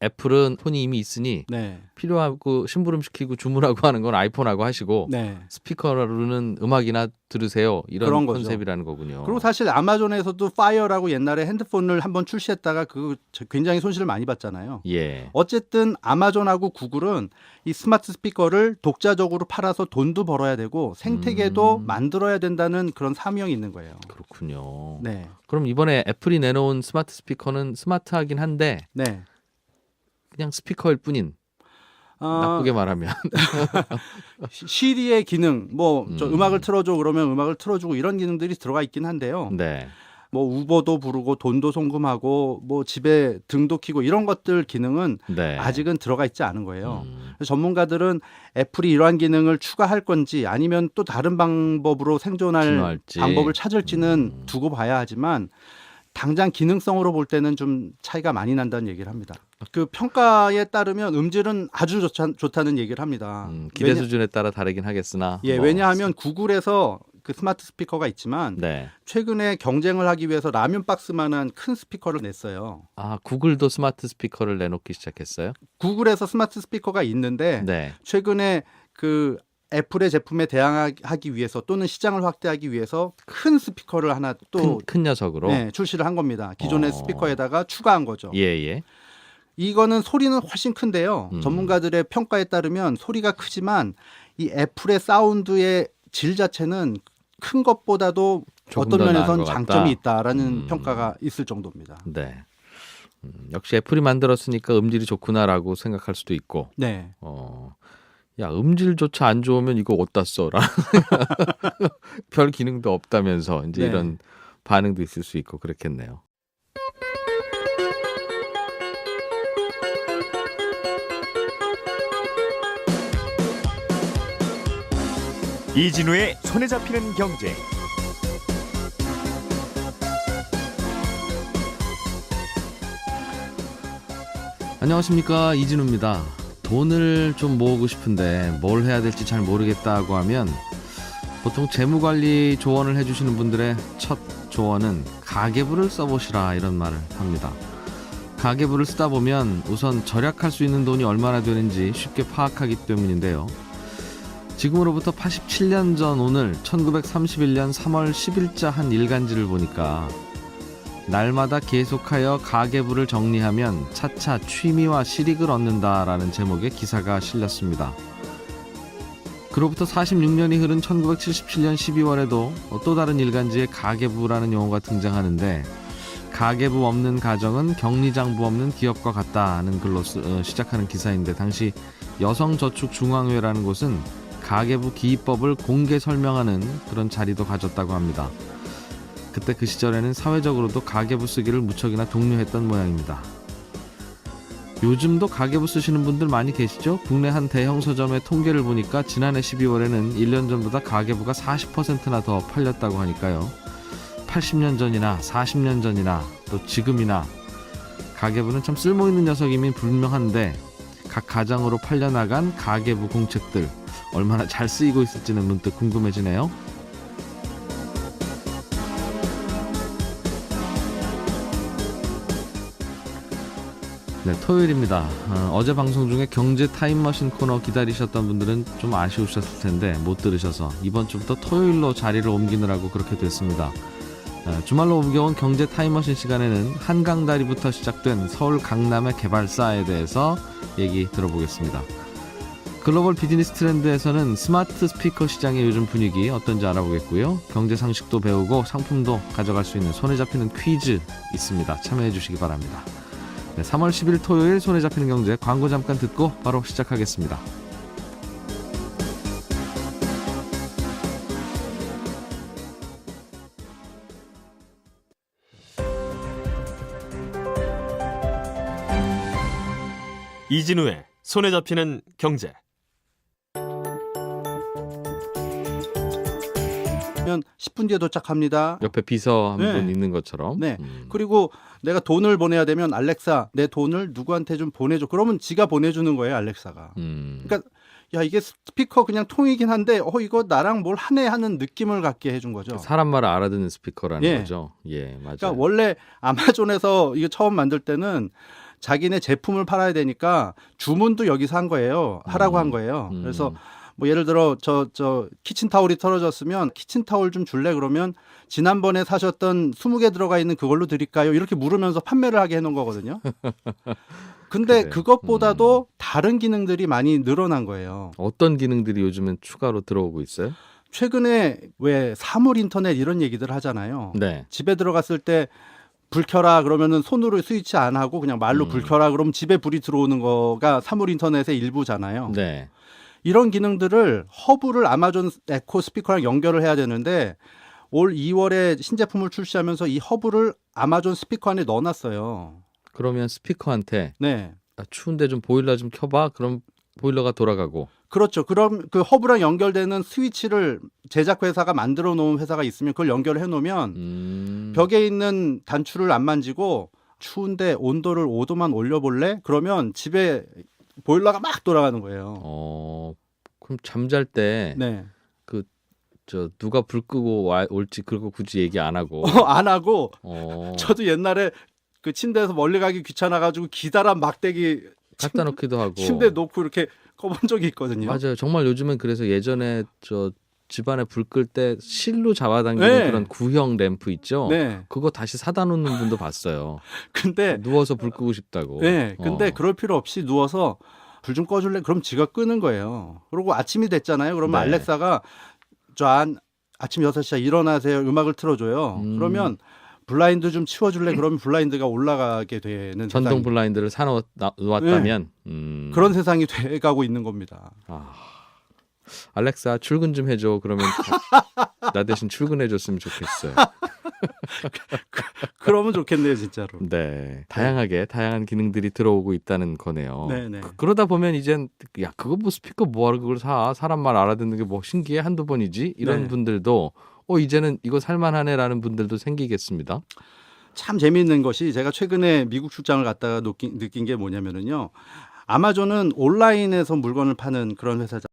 애플은 폰이 이미 있으니 네, 필요하고 심부름시키고 주문하고 하는 건 아이폰하고 하시고 네. 스피커로는 음악이나 들으세요. 이런 그런 거죠. 컨셉이라는 거군요. 그리고 사실 아마존에서도 파이어라고 옛날에 핸드폰을 한번 출시했다가 그 굉장히 손실을 많이 봤잖아요. 예. 어쨌든 아마존하고 구글은 이 스마트 스피커를 독자적으로 팔아서 돈도 벌어야 되고 생태계도 만들어야 된다는 그런 사명이 있는 거예요. 그렇군요. 네, 그럼 이번에 애플이 내놓은 스마트 스피커는 스마트하긴 한데 네. 그냥 스피커일 뿐인 나쁘게 말하면 시리의 기능, 뭐 저 음. 음악을 틀어줘 그러면 음악을 틀어주고 이런 기능들이 들어가 있긴 한데요. 네. 뭐 우버도 부르고 돈도 송금하고 뭐 집에 등도 키고 이런 것들 기능은 네. 아직은 들어가 있지 않은 거예요. 그래서 전문가들은 애플이 이러한 기능을 추가할 건지 아니면 또 다른 방법으로 생존할 진화할지. 방법을 찾을지는 두고 봐야 하지만 당장 기능성으로 볼 때는 좀 차이가 많이 난다는 얘기를 합니다. 그 평가에 따르면 음질은 아주 좋다는 얘기를 합니다. 기대 수준에 따라 다르긴 하겠으나. 예, 왜냐하면 구글에서 그 스마트 스피커가 있지만 네. 최근에 경쟁을 하기 위해서 라면 박스만한 큰 스피커를 냈어요. 구글도 스마트 스피커를 내놓기 시작했어요? 구글에서 스마트 스피커가 있는데 네. 최근에 그 애플의 제품에 대항하기 위해서 또는 시장을 확대하기 위해서 큰 스피커를 하나 또 큰 녀석으로. 네, 출시를 한 겁니다. 기존의 어. 스피커에다가 추가한 거죠. 예. 이거는 소리는 훨씬 큰데요. 전문가들의 평가에 따르면 소리가 크지만 이 애플의 사운드의 질 자체는 큰 것보다도 조금 어떤 더 나은 면에선 것 같다. 장점이 있다라는 평가가 있을 정도입니다. 네. 역시 애플이 만들었으니까 음질이 좋구나라고 생각할 수도 있고. 네. 야, 음질조차 안 좋으면 이거 어디다 써라. 별 기능도 없다면서 이제 네. 이런 반응도 있을 수 있고 그렇겠네요. 이진우의 손에 잡히는 경제. 안녕하십니까, 이진우입니다. 돈을 좀 모으고 싶은데 뭘 해야 될지 잘 모르겠다고 하면 보통 재무관리 조언을 해주시는 분들의 첫 조언은 가계부를 써보시라 이런 말을 합니다. 가계부를 쓰다 보면 우선 절약할 수 있는 돈이 얼마나 되는지 쉽게 파악하기 때문인데요. 지금으로부터 87년 전 오늘 1931년 3월 10일자 한 일간지를 보니까 날마다 계속하여 가계부를 정리하면 차차 취미와 실익을 얻는다라는 제목의 기사가 실렸습니다. 그로부터 46년이 흐른 1977년 12월에도 또 다른 일간지에 가계부라는 용어가 등장하는데 가계부 없는 가정은 격리장부 없는 기업과 같다는 글로 시작하는 기사인데 당시 여성저축중앙회라는 곳은 가계부 기입법을 공개 설명하는 그런 자리도 가졌다고 합니다. 그때 그 시절에는 사회적으로도 가계부 쓰기를 무척이나 독려했던 모양입니다. 요즘도 가계부 쓰시는 분들 많이 계시죠? 국내 한 대형 서점의 통계를 보니까 지난해 12월에는 1년 전보다 가계부가 40%나 더 팔렸다고 하니까요. 80년 전이나 40년 전이나 또 지금이나 가계부는 참 쓸모있는 녀석임이 분명한데 각 가정으로 팔려나간 가계부 공책들 얼마나 잘 쓰이고 있을지는 문득 궁금해지네요. 네, 토요일입니다. 어제 방송 중에 경제 타임머신 코너 기다리셨던 분들은 좀 아쉬우셨을 텐데 못 들으셔서 이번 주부터 토요일로 자리를 옮기느라고 그렇게 됐습니다. 주말로 옮겨온 경제 타임머신 시간에는 한강다리부터 시작된 서울 강남의 개발사에 대해서 얘기 들어보겠습니다. 글로벌 비즈니스 트렌드에서는 스마트 스피커 시장의 요즘 분위기 어떤지 알아보겠고요. 경제 상식도 배우고 상품도 가져갈 수 있는 손에 잡히는 퀴즈 있습니다. 참여해 주시기 바랍니다. 네, 3월 10일 토요일 손에 잡히는 경제 광고 잠깐 듣고 바로 시작하겠습니다. 이진우의 손에 잡히는 경제. 면 10분 뒤에 도착합니다. 옆에 비서 한 네. 분 있는 것처럼. 네. 그리고 내가 돈을 보내야 되면 알렉사 내 돈을 누구한테 좀 보내줘. 그러면 지가 보내주는 거예요, 알렉사가. 그러니까 야 이게 스피커 그냥 통이긴 한데 이거 나랑 뭘 하네 하는 느낌을 갖게 해준 거죠. 사람 말을 알아듣는 스피커라는 예. 거죠. 예, 맞아요. 그러니까 원래 아마존에서 이거 처음 만들 때는 자기네 제품을 팔아야 되니까 주문도 여기서 한 거예요. 하라고 한 거예요. 그래서 뭐 예를 들어 저 키친타올이 떨어졌으면 키친타올 좀 줄래 그러면 지난번에 사셨던 20개 들어가 있는 그걸로 드릴까요? 이렇게 물으면서 판매를 하게 해놓은 거거든요. 근데 그래요. 그것보다도 다른 기능들이 많이 늘어난 거예요. 어떤 기능들이 요즘엔 추가로 들어오고 있어요? 최근에 왜 사물 인터넷 이런 얘기들 하잖아요. 네. 집에 들어갔을 때 불 켜라 그러면은 손으로 스위치 안 하고 그냥 말로 불 켜라 그러면 집에 불이 들어오는 거가 사물 인터넷의 일부잖아요. 네. 이런 기능들을 허브를 아마존 에코 스피커랑 연결을 해야 되는데 올 2월에 신제품을 출시하면서 이 허브를 아마존 스피커 안에 넣어놨어요. 그러면 스피커한테 네. 추운데 좀 보일러 좀 켜봐. 그럼 보일러가 돌아가고. 그렇죠. 그럼 그 허브랑 연결되는 스위치를 제작 회사가 만들어 놓은 회사가 있으면 그걸 연결을 해 놓으면 벽에 있는 단추를 안 만지고 추운데 온도를 5도만 올려볼래? 그러면 집에 보일러가 막 돌아가는 거예요. 그럼 잠잘 때 네. 누가 불 끄고 올지 그거 굳이 얘기 안 하고. 안 하고 어, 저도 옛날에 그 침대에서 멀리 가기 귀찮아가지고 기다란 막대기 갖다 놓기도 하고. 침대에 놓고 이렇게 꺼본 적이 있거든요. 맞아요. 정말 요즘은 그래서 예전에 집안에 불 끌 때 실로 잡아당기는 네. 그런 구형 램프 있죠. 네. 그거 다시 사다 놓는 분도 봤어요. 근데 누워서 불 끄고 싶다고. 네. 근데 그럴 필요 없이 누워서 불 좀 꺼줄래? 그럼 지가 끄는 거예요. 그리고 아침이 됐잖아요. 그러면 네. 알렉사가 아침 6시에 일어나세요. 음악을 틀어줘요. 그러면 블라인드 좀 치워줄래? 그러면 블라인드가 올라가게 되는 전동 세상이. 블라인드를 사놓았다면 그런 세상이 돼가고 있는 겁니다. 알렉사 출근 좀 해줘. 그러면 나 대신 출근해줬으면 좋겠어요. 그러면 좋겠네요, 진짜로. 네, 다양한 기능들이 들어오고 있다는 거네요. 네네. 그러다 보면 이젠 야 그거 뭐 스피커 뭐하러 그걸 사? 사람 말 알아듣는 게 뭐 신기해 한두 번이지? 이런 네. 분들도 이제는 이거 살만하네라는 분들도 생기겠습니다. 참 재미있는 것이 제가 최근에 미국 출장을 갔다가 느낀 게 뭐냐면은요. 아마존은 온라인에서 물건을 파는 그런 회사잖아요.